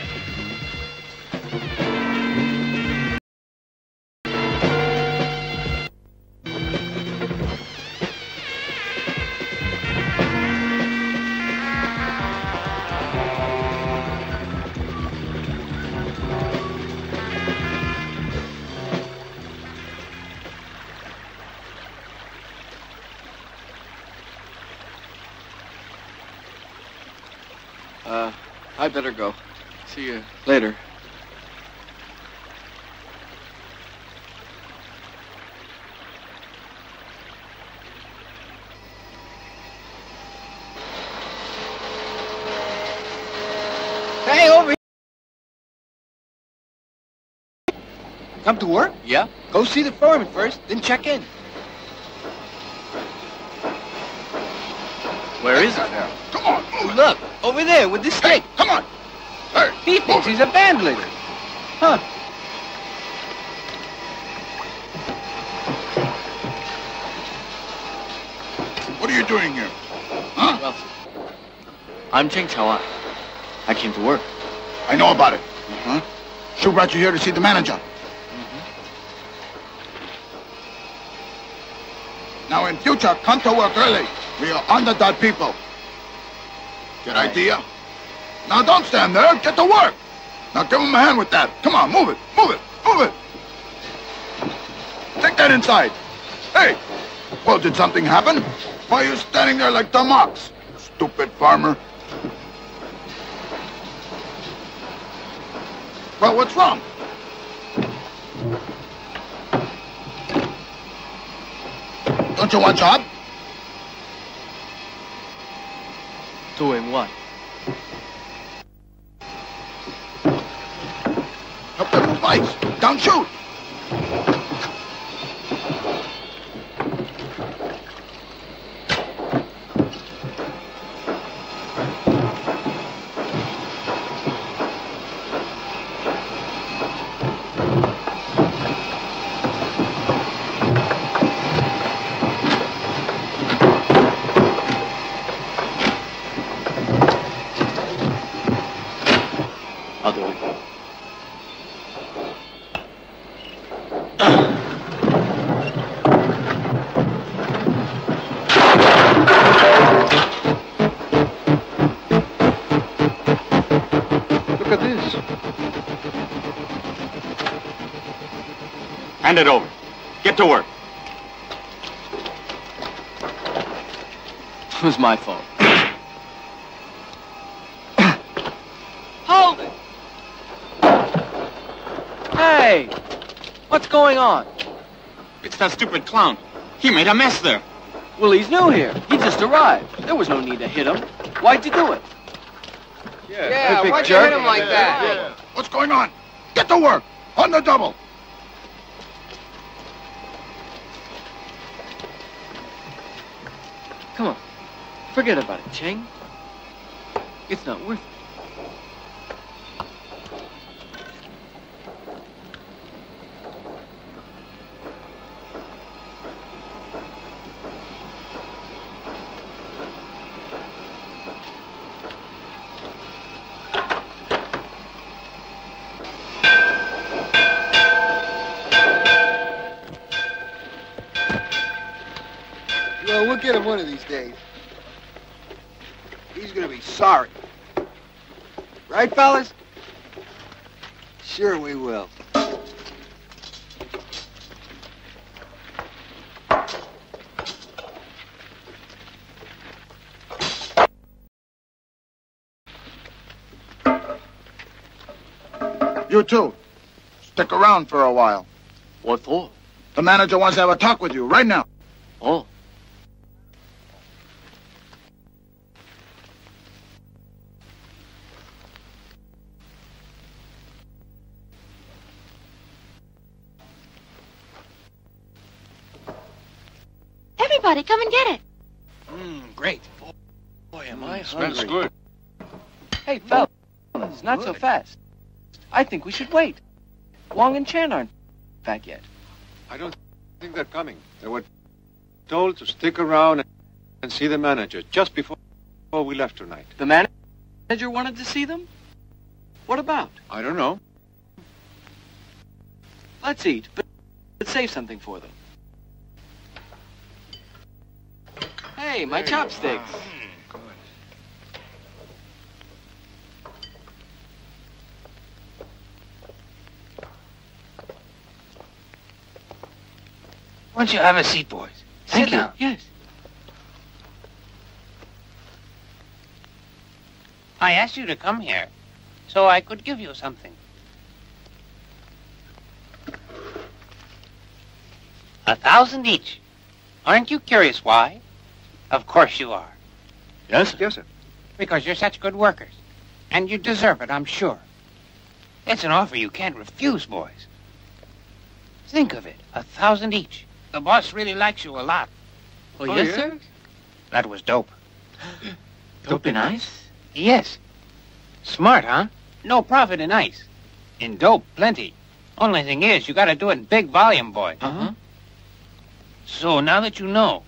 [SPEAKER 12] I better go. See you later.
[SPEAKER 3] Hey, over here. Come to work?
[SPEAKER 12] Yeah?
[SPEAKER 3] Go see the foreman first, then check in.
[SPEAKER 12] Where is it?
[SPEAKER 3] Come on, move. Look, over there with the stick.
[SPEAKER 13] Come on. Hey,
[SPEAKER 3] He thinks he's a band leader. Huh.
[SPEAKER 13] what are you doing here? Huh?
[SPEAKER 12] Well, I'm Cheng Chao. I came to work.
[SPEAKER 13] I know about it. Huh? Shu brought you here to see the manager. Now in future, come to work early. We are on the dot people. Good idea? Now don't stand there. Get to work. Now give him a hand with that. Come on, move it. Move it. Move it. Take that inside. Hey. Well, did something happen? Why are you standing there like dumb ox? Stupid farmer. Well, what's wrong? Don't you want a job?
[SPEAKER 12] Doing what?
[SPEAKER 13] Help them move ice. Down, shoot.
[SPEAKER 12] I'll do it.
[SPEAKER 13] Look at this.
[SPEAKER 9] Hand it over. Get to work.
[SPEAKER 12] It was my fault. Hold it! Hey! What's going on?
[SPEAKER 9] It's that stupid clown. He made a mess there.
[SPEAKER 12] Well, he's new here. He just arrived. There was no need to hit him. Why'd you do it?
[SPEAKER 3] Yeah, why'd you hit him like that?
[SPEAKER 13] What's going on? Get to work. On the double.
[SPEAKER 12] Come on. Forget about it, Cheng. It's not worth it.
[SPEAKER 10] Well, we'll get him one of these days. He's gonna be sorry. Right, fellas? Sure we will.
[SPEAKER 13] You too. Stick around for a while.
[SPEAKER 12] What for?
[SPEAKER 13] The manager wants to have a talk with you right now.
[SPEAKER 12] Oh.
[SPEAKER 15] Everybody, come and get it.
[SPEAKER 3] Great.
[SPEAKER 12] Boy, am I
[SPEAKER 13] Smells
[SPEAKER 12] hungry.
[SPEAKER 13] good.
[SPEAKER 12] Hey, fellas, not so fast. I think we should wait. Wong and Chen aren't back yet.
[SPEAKER 17] I don't think they're coming. They were told to stick around and see the manager just before we left tonight.
[SPEAKER 12] The manager wanted to see them? What about?
[SPEAKER 17] I don't know.
[SPEAKER 12] Let's eat, but save something for them. Hey, my chopsticks.
[SPEAKER 3] Why don't you have a seat, boys?
[SPEAKER 12] Thank
[SPEAKER 3] Sit
[SPEAKER 12] you.
[SPEAKER 3] down.
[SPEAKER 12] Yes.
[SPEAKER 14] I asked you to come here so I could give you something. 1,000 each. Aren't you curious why? Of course you are.
[SPEAKER 12] Yes, sir. Yes, sir.
[SPEAKER 14] Because you're such good workers. And you deserve it, I'm sure. It's an offer you can't refuse, boys. Think of it, 1,000 each. The boss really likes you a lot.
[SPEAKER 12] Oh, yes, sir?
[SPEAKER 14] That was dope.
[SPEAKER 12] Dope in ice?
[SPEAKER 14] Yes. Smart, huh? No profit in ice. In dope, plenty. Only thing is, you gotta do it in big volume, boy.
[SPEAKER 12] Uh-huh.
[SPEAKER 14] So now that you know,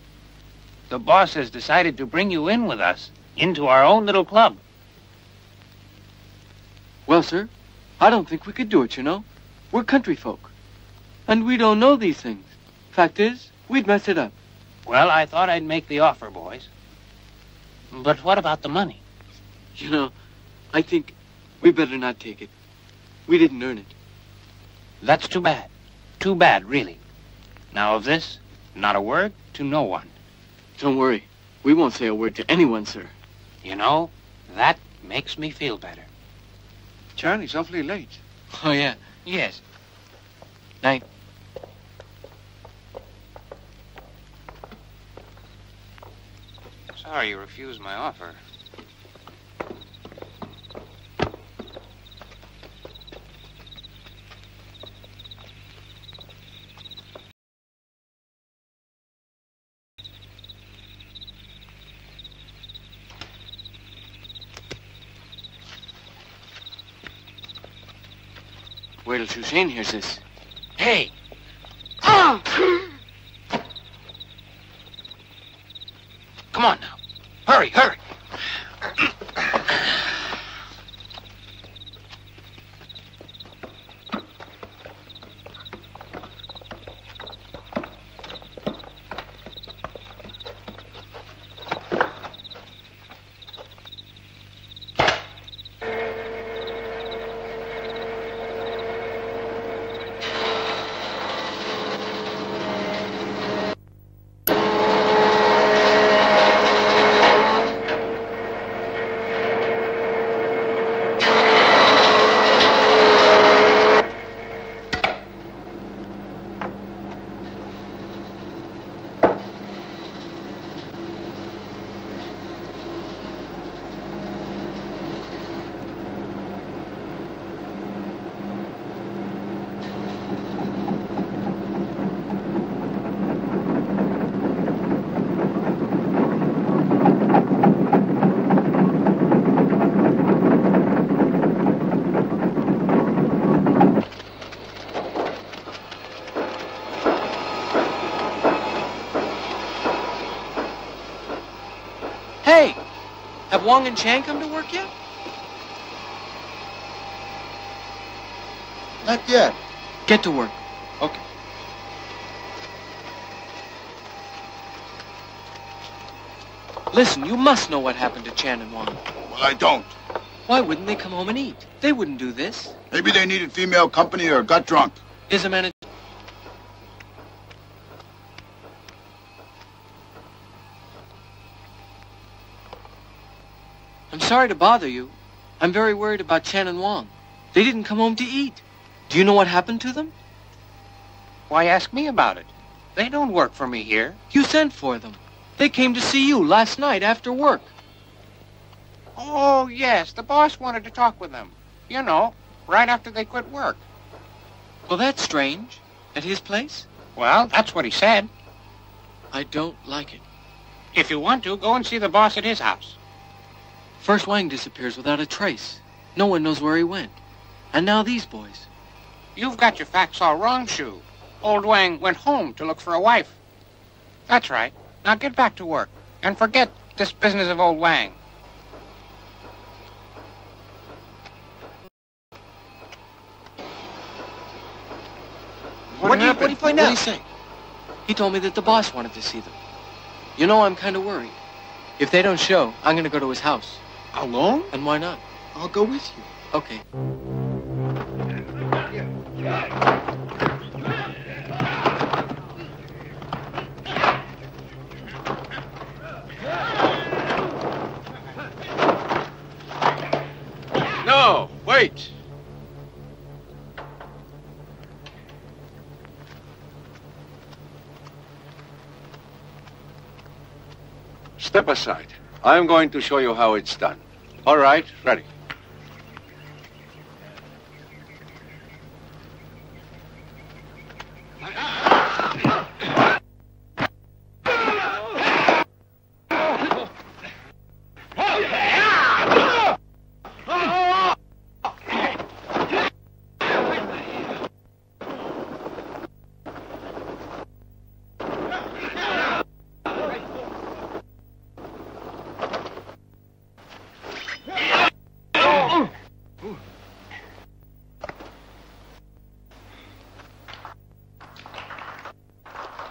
[SPEAKER 14] the boss has decided to bring you in with us, into our own little club.
[SPEAKER 12] Well, sir, I don't think we could do it, you know. We're country folk. And we don't know these things. Fact is, we'd mess it up.
[SPEAKER 14] Well, I thought I'd make the offer, boys. But what about the money?
[SPEAKER 12] You know, I think we better not take it. We didn't earn it.
[SPEAKER 14] That's too bad. Too bad, really. Now of this, not a word to no one.
[SPEAKER 12] Don't worry. We won't say a word to anyone, sir.
[SPEAKER 14] You know, that makes me feel better.
[SPEAKER 17] Charlie's awfully late.
[SPEAKER 12] Oh, yeah.
[SPEAKER 14] Yes.
[SPEAKER 12] Night.
[SPEAKER 14] Sorry you refused my offer.
[SPEAKER 12] Wait till Shushain hears this.
[SPEAKER 14] Hey! Come on now. Hurry, hurry.
[SPEAKER 12] Hey! Have Wong and Chan come to work yet?
[SPEAKER 13] Not yet.
[SPEAKER 12] Get to work.
[SPEAKER 13] Okay.
[SPEAKER 12] Listen, you must know what happened to Chan and Wong.
[SPEAKER 13] Well, I don't.
[SPEAKER 12] Why wouldn't they come home and eat? They wouldn't do this.
[SPEAKER 13] Maybe they needed female company or got drunk.
[SPEAKER 12] Is the manager... I'm sorry to bother you. I'm very worried about Chan and Wong. They didn't come home to eat. Do you know what happened to them?
[SPEAKER 14] Why ask me about it? They don't work for me here.
[SPEAKER 12] You sent for them. They came to see you last night after work.
[SPEAKER 14] Oh, yes, the boss wanted to talk with them. You know, right after they quit work.
[SPEAKER 12] Well, that's strange. At his place?
[SPEAKER 14] Well, that's what he said.
[SPEAKER 12] I don't like it.
[SPEAKER 14] If you want to, go and see the boss at his house.
[SPEAKER 12] First Wang disappears without a trace. No one knows where he went. And now these boys.
[SPEAKER 14] You've got your facts all wrong, Shu. Old Wang went home to look for a wife. That's right. Now get back to work. And forget this business of old Wang.
[SPEAKER 12] What did he find out? What did he say? He told me that the boss wanted to see them. You know, I'm kind of worried. If they don't show, I'm going to go to his house.
[SPEAKER 17] Alone?
[SPEAKER 12] And why not?
[SPEAKER 17] I'll go with you.
[SPEAKER 12] Okay.
[SPEAKER 17] Wait. Step aside. I'm going to show you how it's done. All right, ready.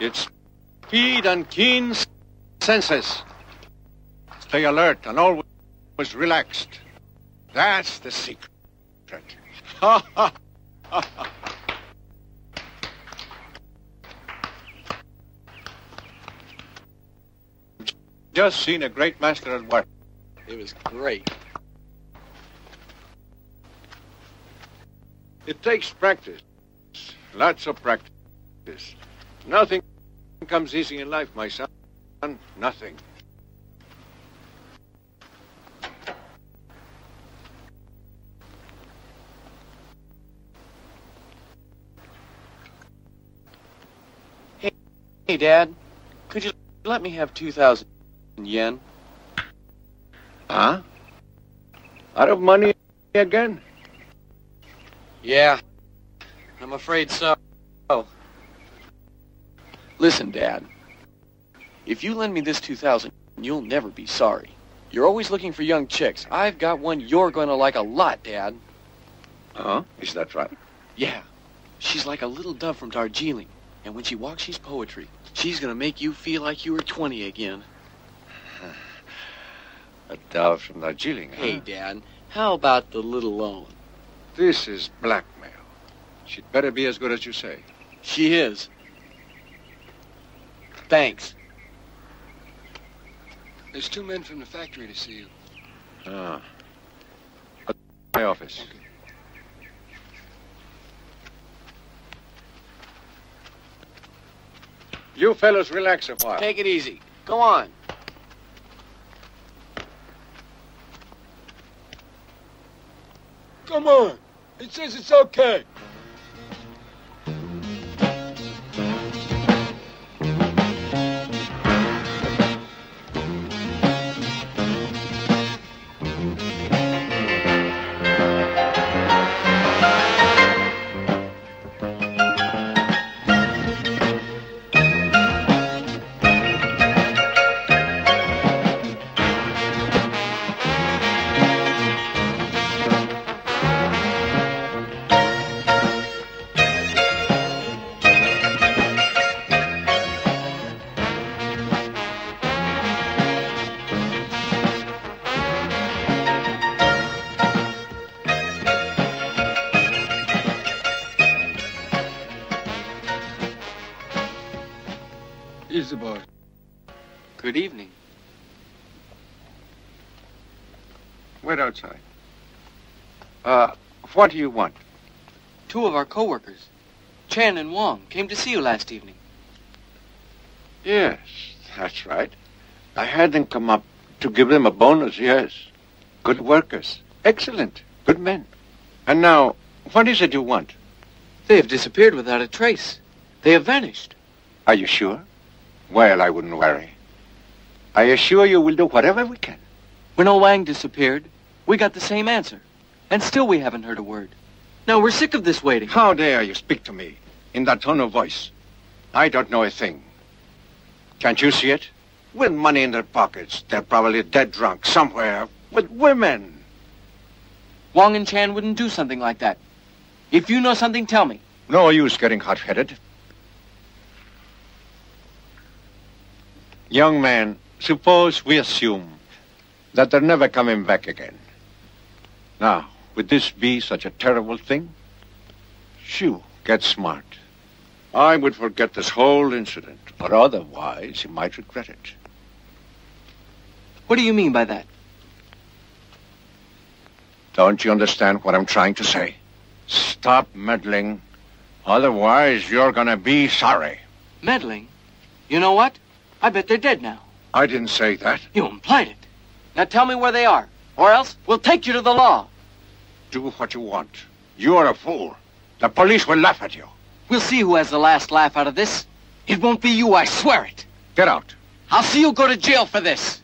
[SPEAKER 17] It's speed and keen senses. Stay alert and always relaxed. That's the secret. Ha ha ha ha. Just seen a great master at work.
[SPEAKER 16] It was great.
[SPEAKER 17] It takes practice. Lots of practice. Nothing comes easy in life, my son. Nothing.
[SPEAKER 16] Hey, Dad. Could you let me have 2,000 yen?
[SPEAKER 17] Huh? Out of money again?
[SPEAKER 16] Yeah. I'm afraid so. Listen, Dad. If you lend me this 2,000, you'll never be sorry. You're always looking for young chicks. I've got one you're going to like a lot, Dad.
[SPEAKER 17] Huh? Is that right?
[SPEAKER 16] Yeah. She's like a little dove from Darjeeling. And when she walks, she's poetry. She's going to make you feel like you were 20 again.
[SPEAKER 17] A dove from Darjeeling, huh?
[SPEAKER 16] Hey, Dad. How about the little loan?
[SPEAKER 17] This is blackmail. She'd better be as good as you say.
[SPEAKER 16] She is. Thanks.
[SPEAKER 10] There's 2 men from the factory to see you.
[SPEAKER 17] Ah. At my office.
[SPEAKER 10] Okay.
[SPEAKER 17] You fellows relax a while.
[SPEAKER 16] Take it easy. Go on.
[SPEAKER 10] Come on. It says it's okay. Easy, boy.
[SPEAKER 16] Good evening.
[SPEAKER 17] Wait outside. What do you want?
[SPEAKER 16] 2 of our co-workers, Chan and Wong, came to see you last evening.
[SPEAKER 17] Yes, that's right. I had them come up to give them a bonus, yes. Good workers. Excellent. Good men. And now, what is it you want?
[SPEAKER 16] They have disappeared without a trace. They have vanished.
[SPEAKER 17] Are you sure? Well, I wouldn't worry. I assure you we'll do whatever we can.
[SPEAKER 16] When old Wang disappeared, we got the same answer. And still we haven't heard a word. Now we're sick of this waiting.
[SPEAKER 17] How dare you speak to me in that tone of voice? I don't know a thing. Can't you see it? With money in their pockets, they're probably dead drunk somewhere with women.
[SPEAKER 16] Wong and Chan wouldn't do something like that. If you know something, tell me.
[SPEAKER 17] No use getting hot-headed. Young man, suppose we assume that they're never coming back again. Now, would this be such a terrible thing? Shoo, get smart. I would forget this whole incident, but otherwise you might regret it.
[SPEAKER 16] What do you mean by that?
[SPEAKER 17] Don't you understand what I'm trying to say? Stop meddling. Otherwise, you're gonna be sorry.
[SPEAKER 12] Meddling? You know what? I bet they're dead now.
[SPEAKER 17] I didn't say that.
[SPEAKER 12] You implied it. Now tell me where they are, or else we'll take you to the law.
[SPEAKER 17] Do what you want. You're a fool. The police will laugh at you.
[SPEAKER 12] We'll see who has the last laugh out of this. It won't be you, I swear it.
[SPEAKER 17] Get out.
[SPEAKER 12] I'll see you go to jail for this.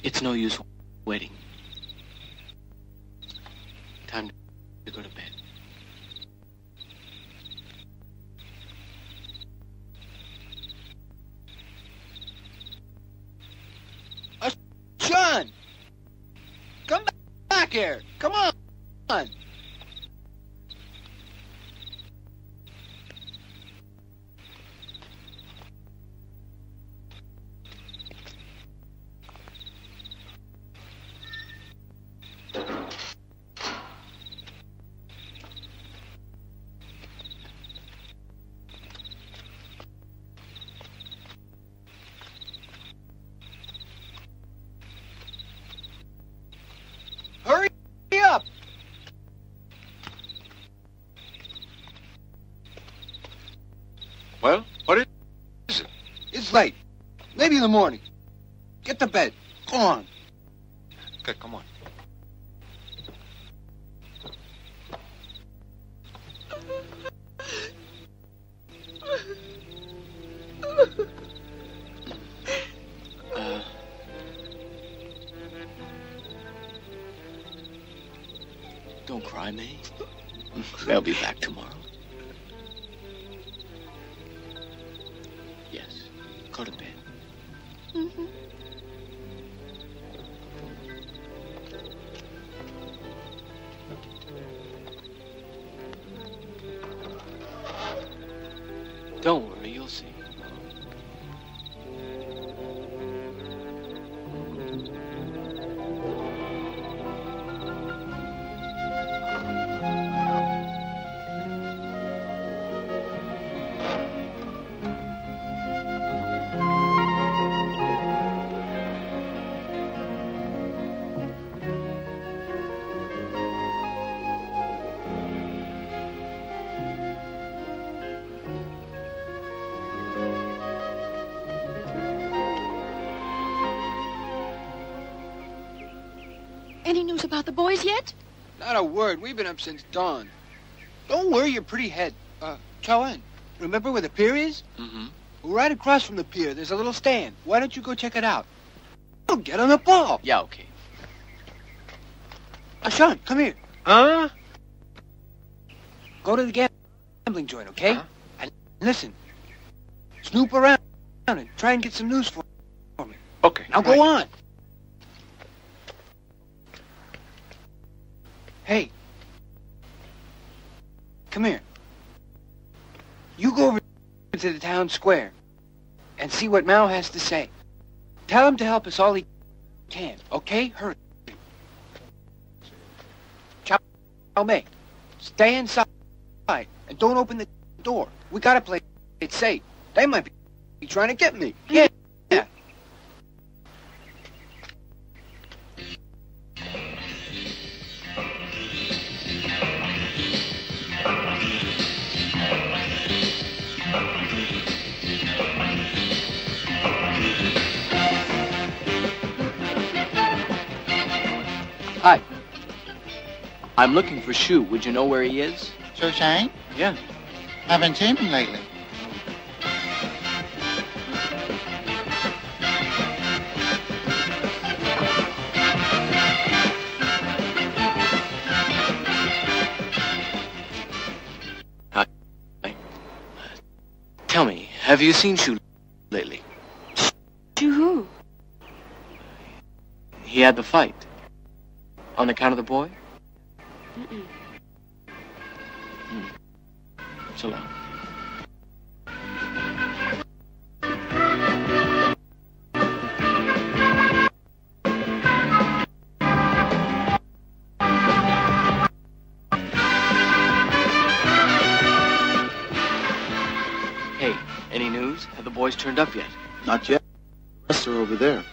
[SPEAKER 12] It's no use waiting. Time to go to bed.
[SPEAKER 3] Sean! Come back here! Come on!
[SPEAKER 17] Well, what is it?
[SPEAKER 3] It's late. Maybe in the morning. Get to bed. Go on.
[SPEAKER 17] Okay, come on.
[SPEAKER 12] Don't cry, May. They'll be back tomorrow. Yes. Go to bed.
[SPEAKER 15] Mm-hmm.
[SPEAKER 12] Don't worry, you'll see.
[SPEAKER 15] Any news about the boys yet?
[SPEAKER 3] Not a word. We've been up since dawn. Don't worry your pretty head. Chowan, remember where the pier is?
[SPEAKER 12] Mm-hmm.
[SPEAKER 3] Right across from the pier, there's a little stand. Why don't you go check it out? Oh, get on the ball.
[SPEAKER 12] Yeah, okay.
[SPEAKER 3] Sean, come here.
[SPEAKER 17] Huh?
[SPEAKER 3] Go to the gambling joint, okay? And listen. Snoop around and try and get some news for me.
[SPEAKER 17] Okay.
[SPEAKER 3] Now go on. Hey. Come here. You go over to the town square and see what Mao has to say. Tell him to help us all he can, okay? Hurry. Chow Mei, stay inside and don't open the door. We gotta play it safe. They might be trying to get me. Yeah.
[SPEAKER 12] Hi. I'm looking for Shu. Would you know where he is?
[SPEAKER 18] Sure, Shane?
[SPEAKER 12] Yeah.
[SPEAKER 18] Haven't seen him lately.
[SPEAKER 12] Tell me, have you seen Shu lately?
[SPEAKER 11] Shu who?
[SPEAKER 12] He had the fight. On account of the boy?
[SPEAKER 11] Mm-mm.
[SPEAKER 12] So long. Hey, any news? Have the boys turned up yet?
[SPEAKER 18] Not yet. The rest are over there.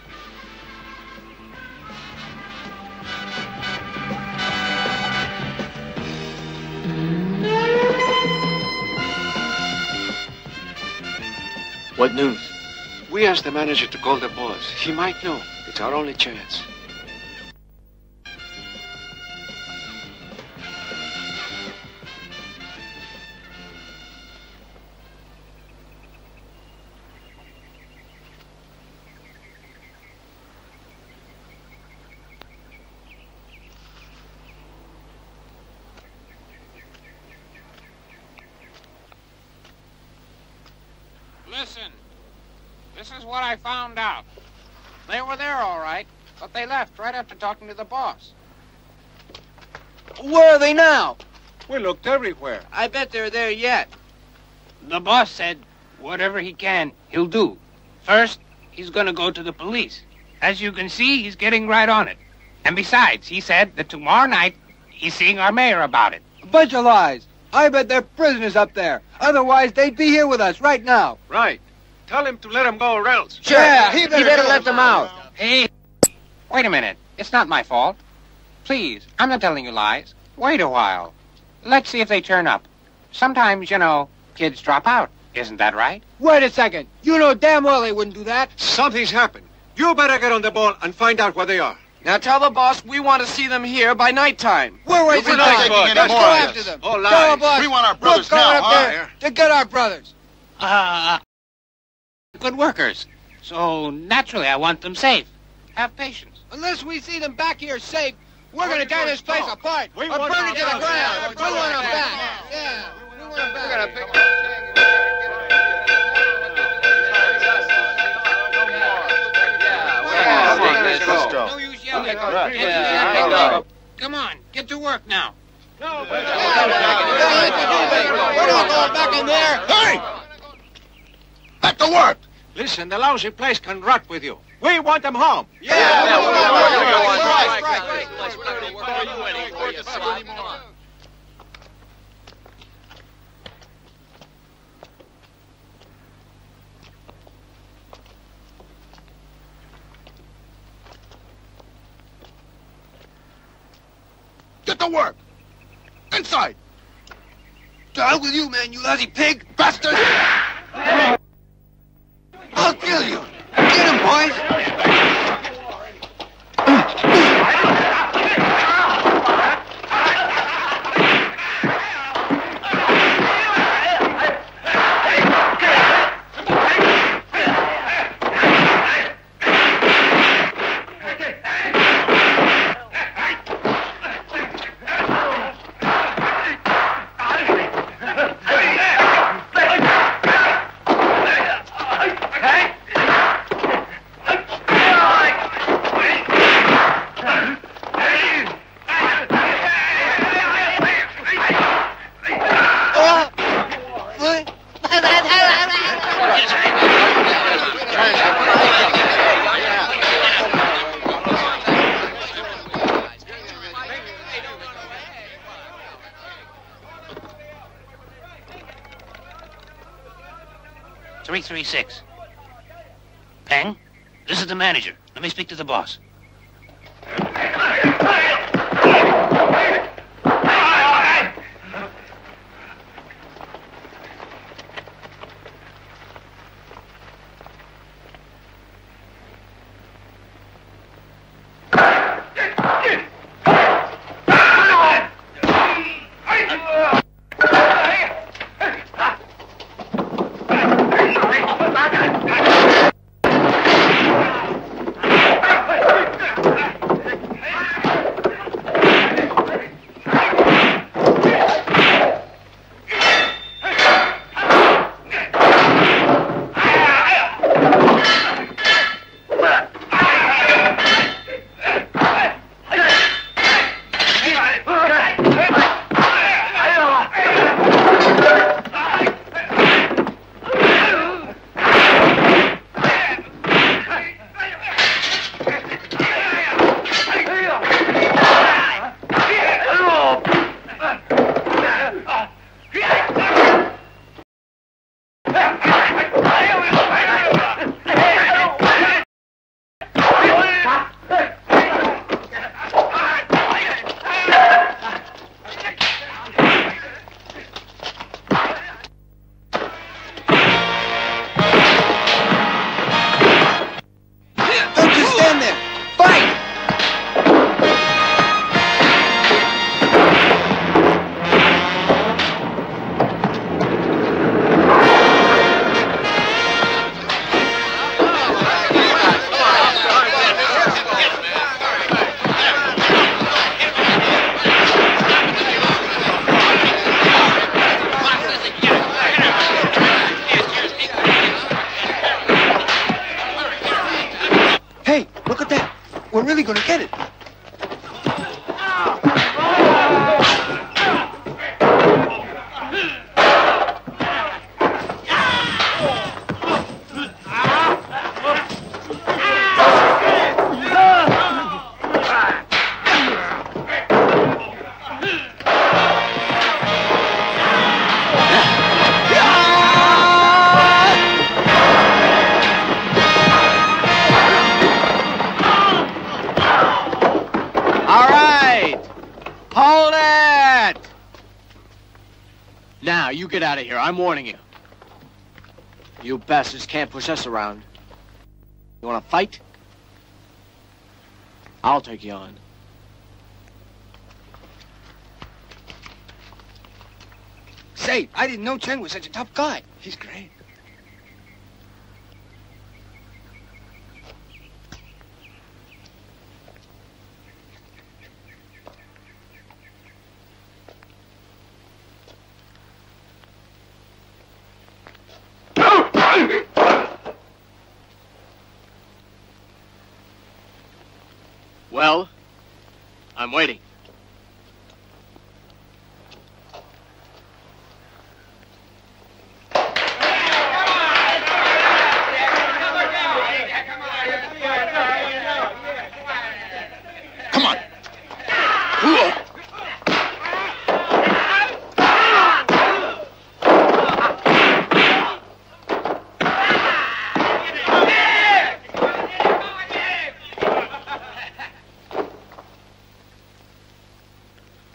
[SPEAKER 12] What news?
[SPEAKER 10] We asked the manager to call the boss. He might know. It's our only chance.
[SPEAKER 14] Listen, this is what I found out. They were there all right, but they left right after talking to the boss.
[SPEAKER 3] Where are they now?
[SPEAKER 17] We looked everywhere.
[SPEAKER 3] I bet they're there yet.
[SPEAKER 14] The boss said whatever he can, he'll do. First, he's gonna go to the police. As you can see, he's getting right on it. And besides, he said that tomorrow night, he's seeing our mayor about it.
[SPEAKER 3] A bunch of lies. I bet they're prisoners up there. Otherwise, they'd be here with us right now.
[SPEAKER 17] Right. Tell him to let him go or else.
[SPEAKER 3] Sure, yeah, he better let them out.
[SPEAKER 14] Hey, wait a minute. It's not my fault. Please, I'm not telling you lies. Wait a while. Let's see if they turn up. Sometimes, you know, kids drop out. Isn't that right?
[SPEAKER 3] Wait a second. You know damn well they wouldn't do that.
[SPEAKER 17] Something's happened. You better get on the ball and find out where they are.
[SPEAKER 16] Now tell the boss we want to see them here by nighttime.
[SPEAKER 3] We're wasting time. Let's go after them.
[SPEAKER 17] All
[SPEAKER 3] Tell
[SPEAKER 17] lies.
[SPEAKER 3] the boss.
[SPEAKER 13] We want our brothers
[SPEAKER 3] we're going
[SPEAKER 13] now,
[SPEAKER 3] up there to get our brothers.
[SPEAKER 14] Good workers. So, naturally, I want them safe. Have patience.
[SPEAKER 3] Unless we see them back here safe, we're going to tear this place apart. Or burn it to the ground. We want them back. Yeah. We want them back. We're going to pick
[SPEAKER 13] Let's go.
[SPEAKER 3] No use yelling. Come on, get to work now. We're not going back in there.
[SPEAKER 13] Hey! Back to work!
[SPEAKER 17] Listen, the lousy place can rot with you. We want them home.
[SPEAKER 13] Get to work! Inside!
[SPEAKER 3] To hell with you, man, you lousy pig!
[SPEAKER 13] Bastard!
[SPEAKER 3] I'll kill you! Get him, boys!
[SPEAKER 14] .336. Peng, this is the manager. Let me speak to the boss.
[SPEAKER 3] We're really going to get it.
[SPEAKER 16] Now, you get out of here. I'm warning you.
[SPEAKER 12] You bastards can't push us around. You wanna fight? I'll take you on.
[SPEAKER 3] Say, I didn't know Chen was such a tough guy. He's great.
[SPEAKER 12] Well, I'm waiting.
[SPEAKER 13] Come on.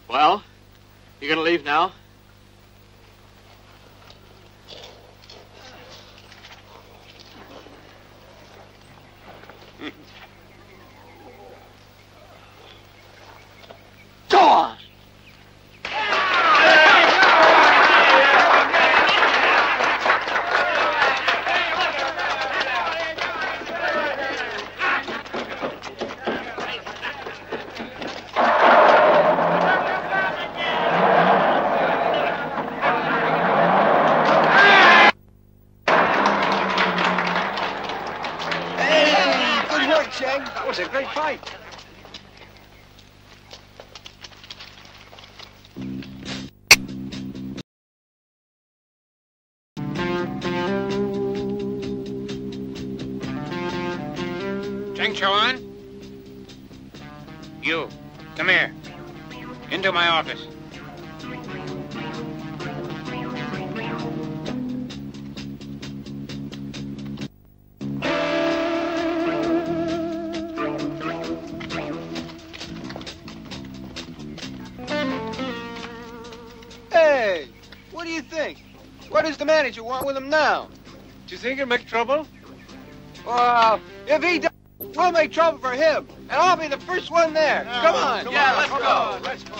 [SPEAKER 12] Well, you gonna leave now?
[SPEAKER 3] Go on!
[SPEAKER 16] That was a great fight.
[SPEAKER 14] Cheng Chuan? You, come here. Into my office.
[SPEAKER 16] Hey, what do you think? What does the manager want with him now?
[SPEAKER 12] Do you think he'll make trouble?
[SPEAKER 16] Well, if he does, we'll make trouble for him. And I'll be the first one there. Come on.
[SPEAKER 12] Let's go.
[SPEAKER 16] Let's go.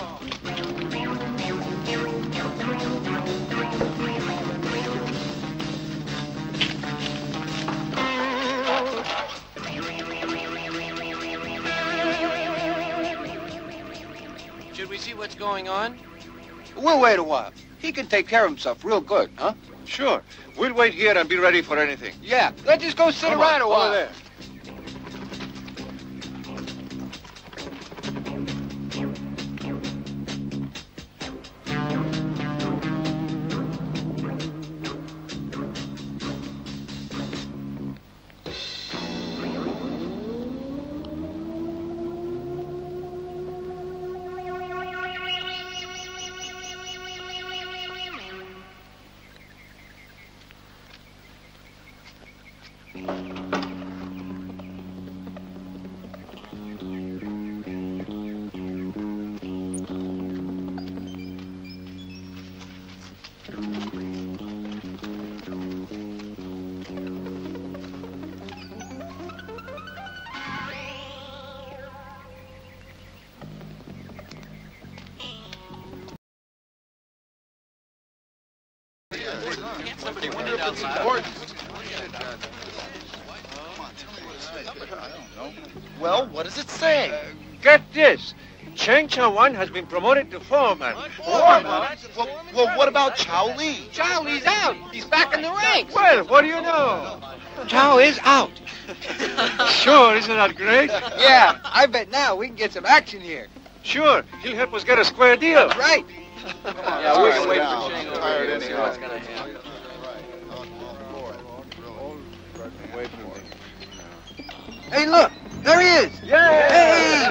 [SPEAKER 12] Should we see what's going on?
[SPEAKER 16] We'll wait a while. He can take care of himself real good, huh?
[SPEAKER 17] Sure. We'll wait here and be ready for anything.
[SPEAKER 16] Yeah, let's just go sit around a while.
[SPEAKER 17] Over there.
[SPEAKER 13] Somebody wondered if it's important.
[SPEAKER 18] Well, what does it say?
[SPEAKER 17] Get this. Cheng Chuan has been promoted to foreman.
[SPEAKER 18] Foreman? Well, what about Chow Li?
[SPEAKER 3] Chow Li's out. He's back in the ranks.
[SPEAKER 17] Well, what do you know?
[SPEAKER 3] Chow is out.
[SPEAKER 17] Sure, isn't that great?
[SPEAKER 16] Yeah, I bet now we can get some action here.
[SPEAKER 17] Sure, he'll help us get a square deal.
[SPEAKER 16] That's right.
[SPEAKER 12] Yeah, we can wait for Cheng over here and see what's gonna happen.
[SPEAKER 16] Hey, look, there he is.
[SPEAKER 17] Yay!
[SPEAKER 16] Hey!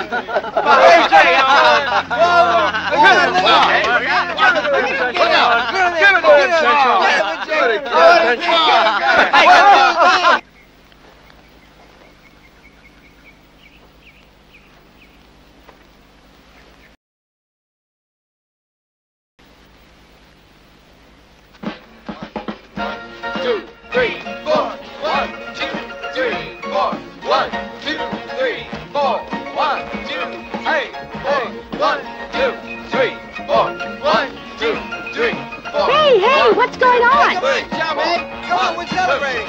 [SPEAKER 10] Two, three.
[SPEAKER 15] Hey, what's going on?
[SPEAKER 18] Come on, Chow Man. Come on, we're celebrating.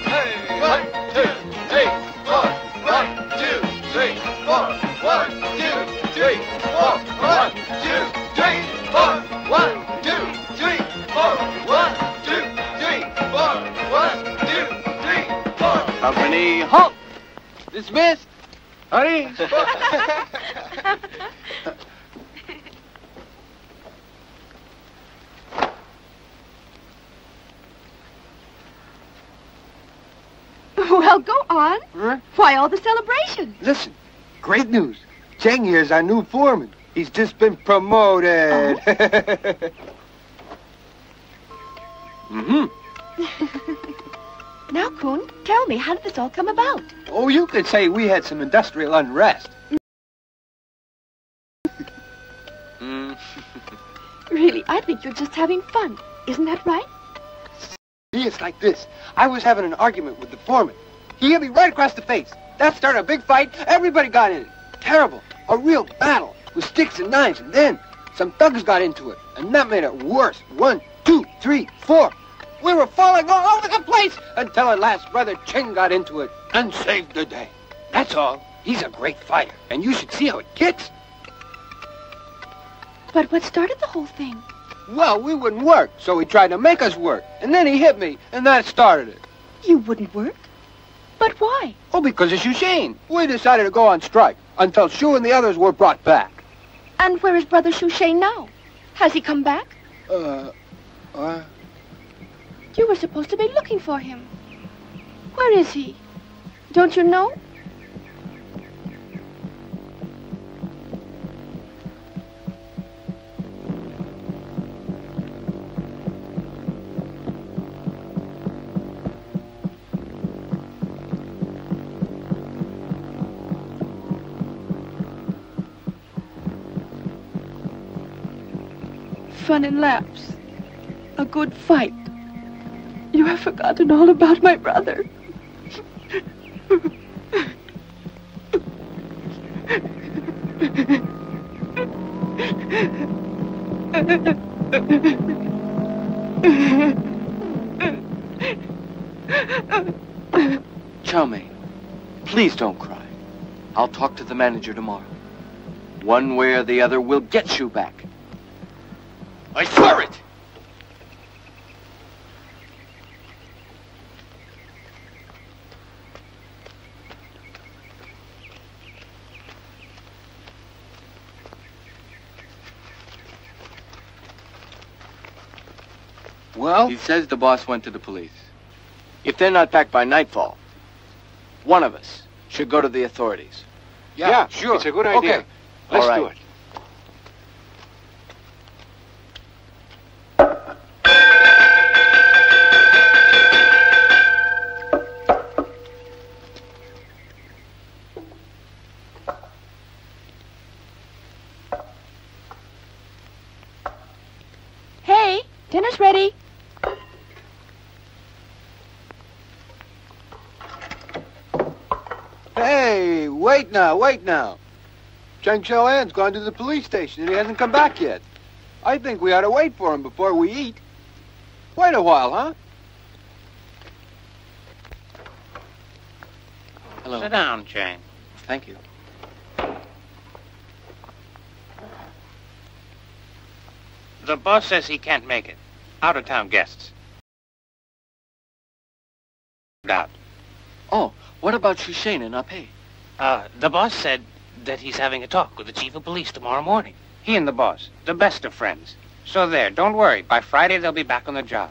[SPEAKER 18] Hey, 1, 2, 3, 4. 1, 2, 3, 4. 1, 2, 3, 4. 1, 2, 3, 4. 1, 2, 3, 4. 1, 2, 3, 4. 1, 2, 3, 4.
[SPEAKER 16] Company, halt! Dismissed. Hurry.
[SPEAKER 15] Well, go on.
[SPEAKER 3] Huh?
[SPEAKER 15] Why all the celebration?
[SPEAKER 3] Listen, great news. Cheng here is our new foreman. He's just been promoted.
[SPEAKER 15] Oh. Now, Kuhn, tell me, how did this all come about?
[SPEAKER 3] Oh, you could say we had some industrial unrest.
[SPEAKER 15] Really, I think you're just having fun. Isn't that right?
[SPEAKER 3] See, it's like this. I was having an argument with the foreman. He hit me right across the face. That started a big fight. Everybody got in it. Terrible. A real battle with sticks and knives. And then some thugs got into it. And that made it worse. 1, 2, 3, 4. We were falling all over the place until at last Brother Cheng got into it and saved the day. That's all. He's a great fighter. And you should see how it gets.
[SPEAKER 15] But what started the whole thing?
[SPEAKER 3] Well, we wouldn't work, so he tried to make us work. And then he hit me, and that started it.
[SPEAKER 15] You wouldn't work? But why?
[SPEAKER 3] Oh, because of Shushane. We decided to go on strike until Shu and the others were brought back.
[SPEAKER 15] And where is Brother Shushane now? Has he come back? You were supposed to be looking for him. Where is he? Don't you know? Fun and laughs. A good fight. You have forgotten all about my brother.
[SPEAKER 16] Chow Mein, please don't cry. I'll talk to the manager tomorrow. One way or the other, we'll get you back. I swear it!
[SPEAKER 3] Well?
[SPEAKER 16] He says the boss went to the police. If they're not back by nightfall, one of us should go to the authorities.
[SPEAKER 3] Yeah, sure.
[SPEAKER 16] It's a good idea.
[SPEAKER 3] Okay, let's do it.
[SPEAKER 15] Hey, dinner's ready.
[SPEAKER 3] Hey, wait now. Cheng Xiaoan's gone to the police station and he hasn't come back yet. I think we ought to wait for him before we eat. Wait a while, huh?
[SPEAKER 16] Hello.
[SPEAKER 14] Sit down, Cheng.
[SPEAKER 16] Thank you.
[SPEAKER 14] The boss says he can't make it. Out-of-town guests. Out.
[SPEAKER 16] Oh, what about Shushane and Ape?
[SPEAKER 14] The boss said that he's having a talk with the chief of police tomorrow morning. He and the boss, the best of friends. So there, don't worry. By Friday, they'll be back on the job.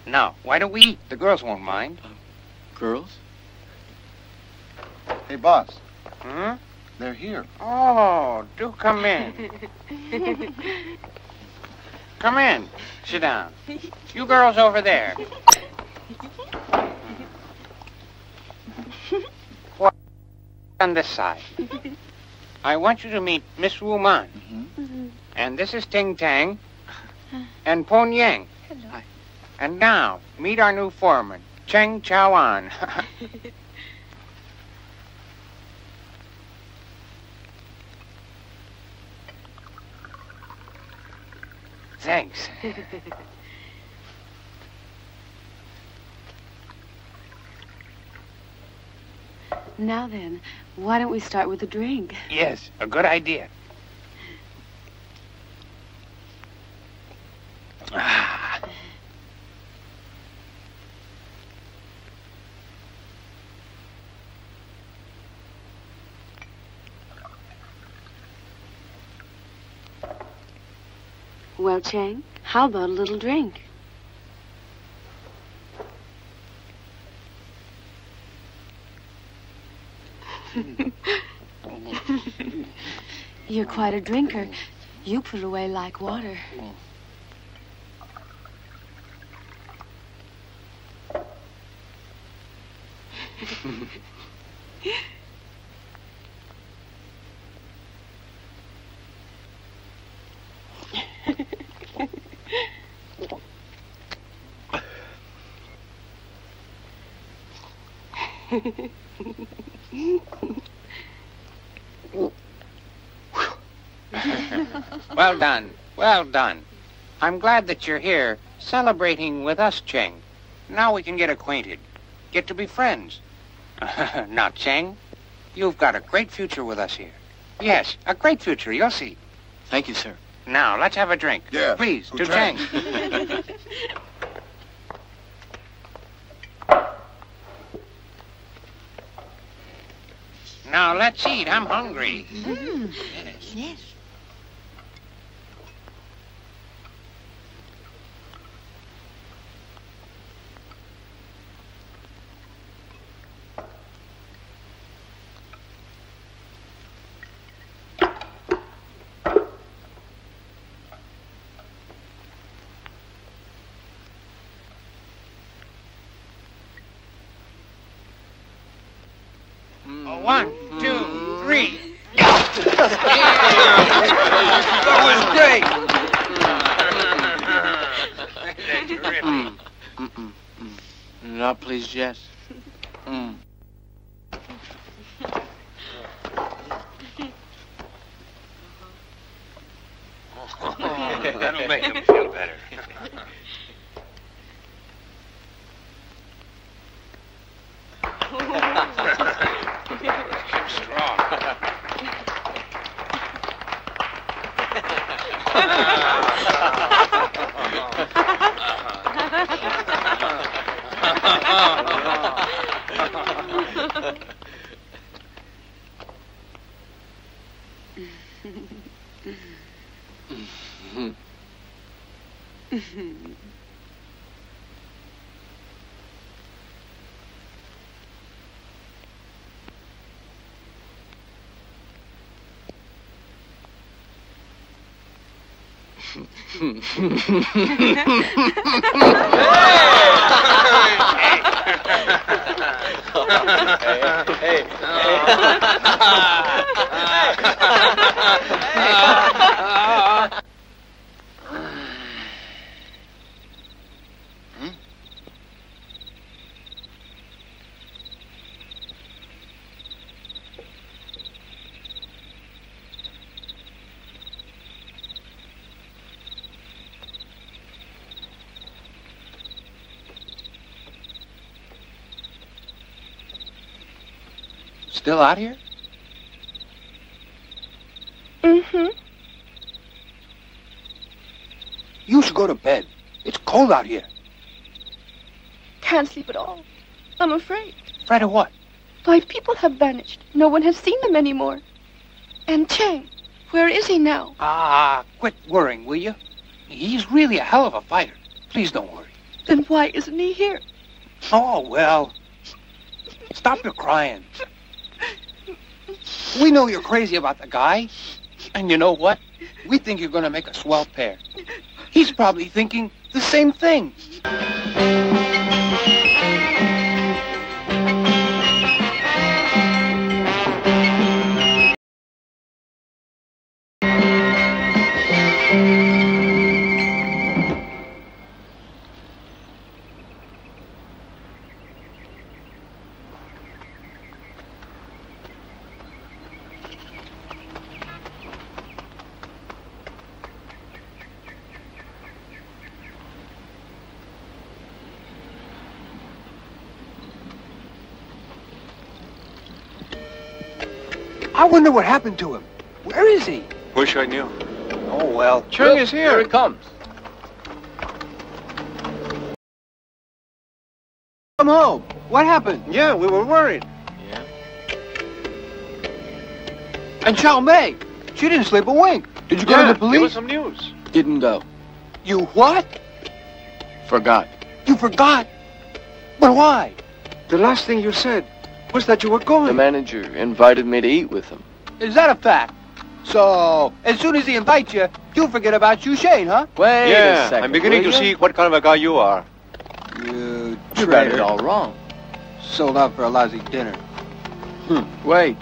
[SPEAKER 14] Now, why don't we eat? The girls won't mind.
[SPEAKER 16] Girls?
[SPEAKER 13] Hey, boss.
[SPEAKER 14] Hmm?
[SPEAKER 13] They're here.
[SPEAKER 14] Oh, do come in. Come in. Sit down. You girls over there. What on this side? I want you to meet Miss Wu Man. And this is Ting Tang and Pon Yang.
[SPEAKER 15] Hello.
[SPEAKER 14] And now, meet our new foreman, Cheng Xiaoan. Thanks.
[SPEAKER 11] Now then, why don't we start with a drink?
[SPEAKER 14] Yes, a good idea. Ah.
[SPEAKER 11] Well, Chang, how about a little drink? You're quite a drinker. You put it away like water.
[SPEAKER 14] Well done. Well done. I'm glad that you're here, celebrating with us, Cheng. Now we can get acquainted. Get to be friends. Now, Cheng, you've got a great future with us here. Yes, a great future, you'll see.
[SPEAKER 12] Thank you, sir.
[SPEAKER 14] Now, let's have a drink.
[SPEAKER 13] Yeah.
[SPEAKER 14] Please, to
[SPEAKER 13] Cheng.
[SPEAKER 14] Cheng. Now, let's eat. I'm hungry.
[SPEAKER 19] Yes.
[SPEAKER 14] One, two, three.
[SPEAKER 3] That was great.
[SPEAKER 12] Not pleased yet.
[SPEAKER 14] That'll make him feel better. Keep strong. Still out here?
[SPEAKER 15] Mm-hmm.
[SPEAKER 3] You should go to bed. It's cold out here.
[SPEAKER 15] Can't sleep at all. I'm afraid.
[SPEAKER 3] Afraid of what?
[SPEAKER 15] 5 people have vanished. No one has seen them anymore. And Chang, where is he now?
[SPEAKER 14] Ah, quit worrying, will you? He's really a hell of a fighter. Please don't worry.
[SPEAKER 15] Then why isn't he here?
[SPEAKER 14] Oh, well. Stop your crying.
[SPEAKER 3] We know you're crazy about the guy.
[SPEAKER 14] And you know what?
[SPEAKER 3] We think you're going to make a swell pair. He's probably thinking the same thing. I wonder what happened to him. Where is he?
[SPEAKER 17] Wish I knew.
[SPEAKER 3] Oh, well.
[SPEAKER 12] Cheng is here. Here it comes.
[SPEAKER 3] Come home. What happened?
[SPEAKER 17] Yeah, we were worried.
[SPEAKER 12] Yeah.
[SPEAKER 3] And Chow Mei. She didn't sleep a wink. Did you go to the police?
[SPEAKER 17] Give us some news.
[SPEAKER 12] Didn't go.
[SPEAKER 3] You what?
[SPEAKER 12] Forgot.
[SPEAKER 3] You forgot? But why?
[SPEAKER 10] The last thing you said was that you were going.
[SPEAKER 12] The manager invited me to eat with him.
[SPEAKER 3] Is that a fact? So, as soon as he invites you, you forget about Xu Shane, huh?
[SPEAKER 12] Wait a second.
[SPEAKER 17] I'm beginning to see what kind of a guy you are.
[SPEAKER 3] You
[SPEAKER 12] You got it all wrong.
[SPEAKER 3] Sold out for a lousy dinner.
[SPEAKER 12] Wait.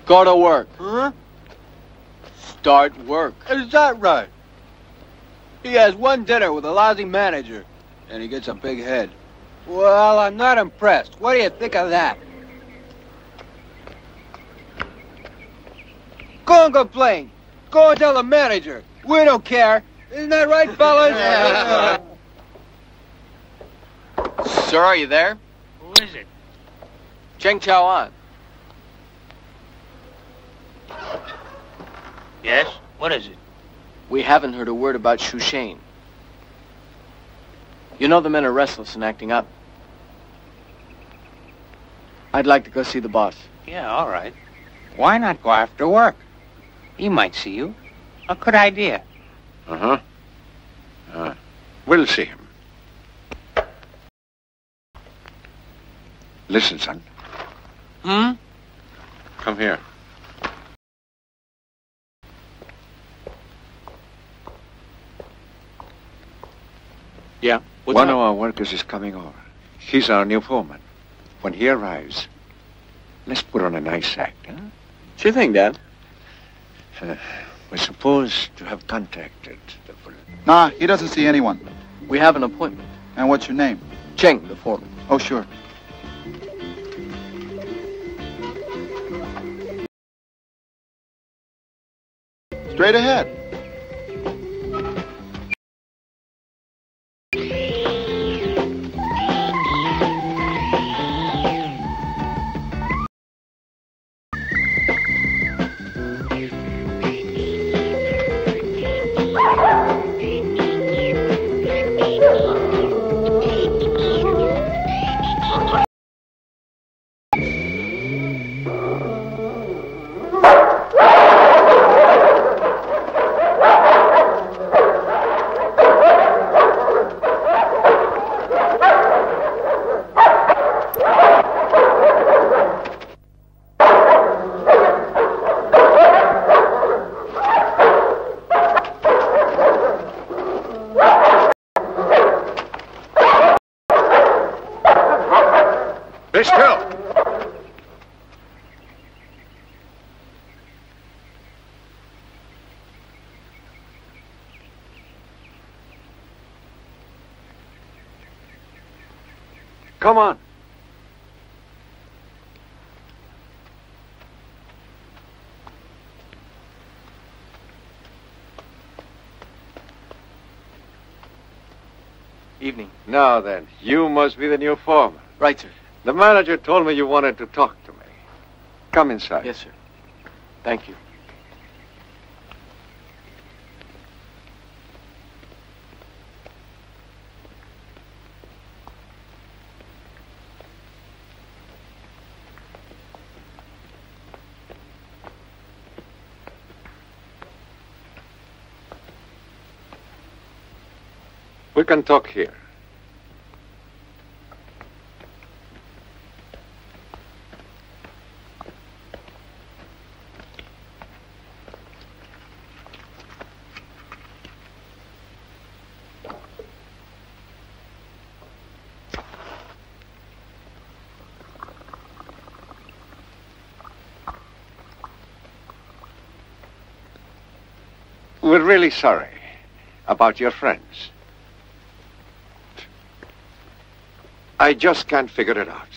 [SPEAKER 12] Go to work.
[SPEAKER 3] Huh?
[SPEAKER 12] Start work.
[SPEAKER 3] Is that right? He has one dinner with a lousy manager, and he gets a big head. Well, I'm not impressed. What do you think of that? Go and complain. Go and tell the manager. We don't care. Isn't that right, fellas?
[SPEAKER 12] Sir, are you there?
[SPEAKER 14] Who is it?
[SPEAKER 12] Cheng Chao An.
[SPEAKER 14] Yes? What is it?
[SPEAKER 12] We haven't heard a word about Xu Shane. You know the men are restless and acting up. I'd like to go see the boss.
[SPEAKER 14] Yeah, all right. Why not go after work? He might see you. A good idea.
[SPEAKER 17] We'll see him. Listen, son. Come here.
[SPEAKER 12] Yeah?
[SPEAKER 17] One of our workers is coming over. He's our new foreman. When he arrives, let's put on a nice act, huh?
[SPEAKER 12] What you think, Dad?
[SPEAKER 17] We're supposed to have contacted the police.
[SPEAKER 18] Nah, he doesn't see anyone.
[SPEAKER 12] We have an appointment.
[SPEAKER 18] And what's your name?
[SPEAKER 12] Cheng, the foreman.
[SPEAKER 18] Oh, sure. Straight ahead.
[SPEAKER 17] Be still. Come on.
[SPEAKER 12] Evening.
[SPEAKER 17] Now then, you must be the new foreman.
[SPEAKER 12] Right, sir.
[SPEAKER 17] The manager told me you wanted to talk to me. Come inside.
[SPEAKER 12] Yes, sir. Thank you.
[SPEAKER 17] We can talk here. We're really sorry about your friends.
[SPEAKER 20] I just can't figure it out.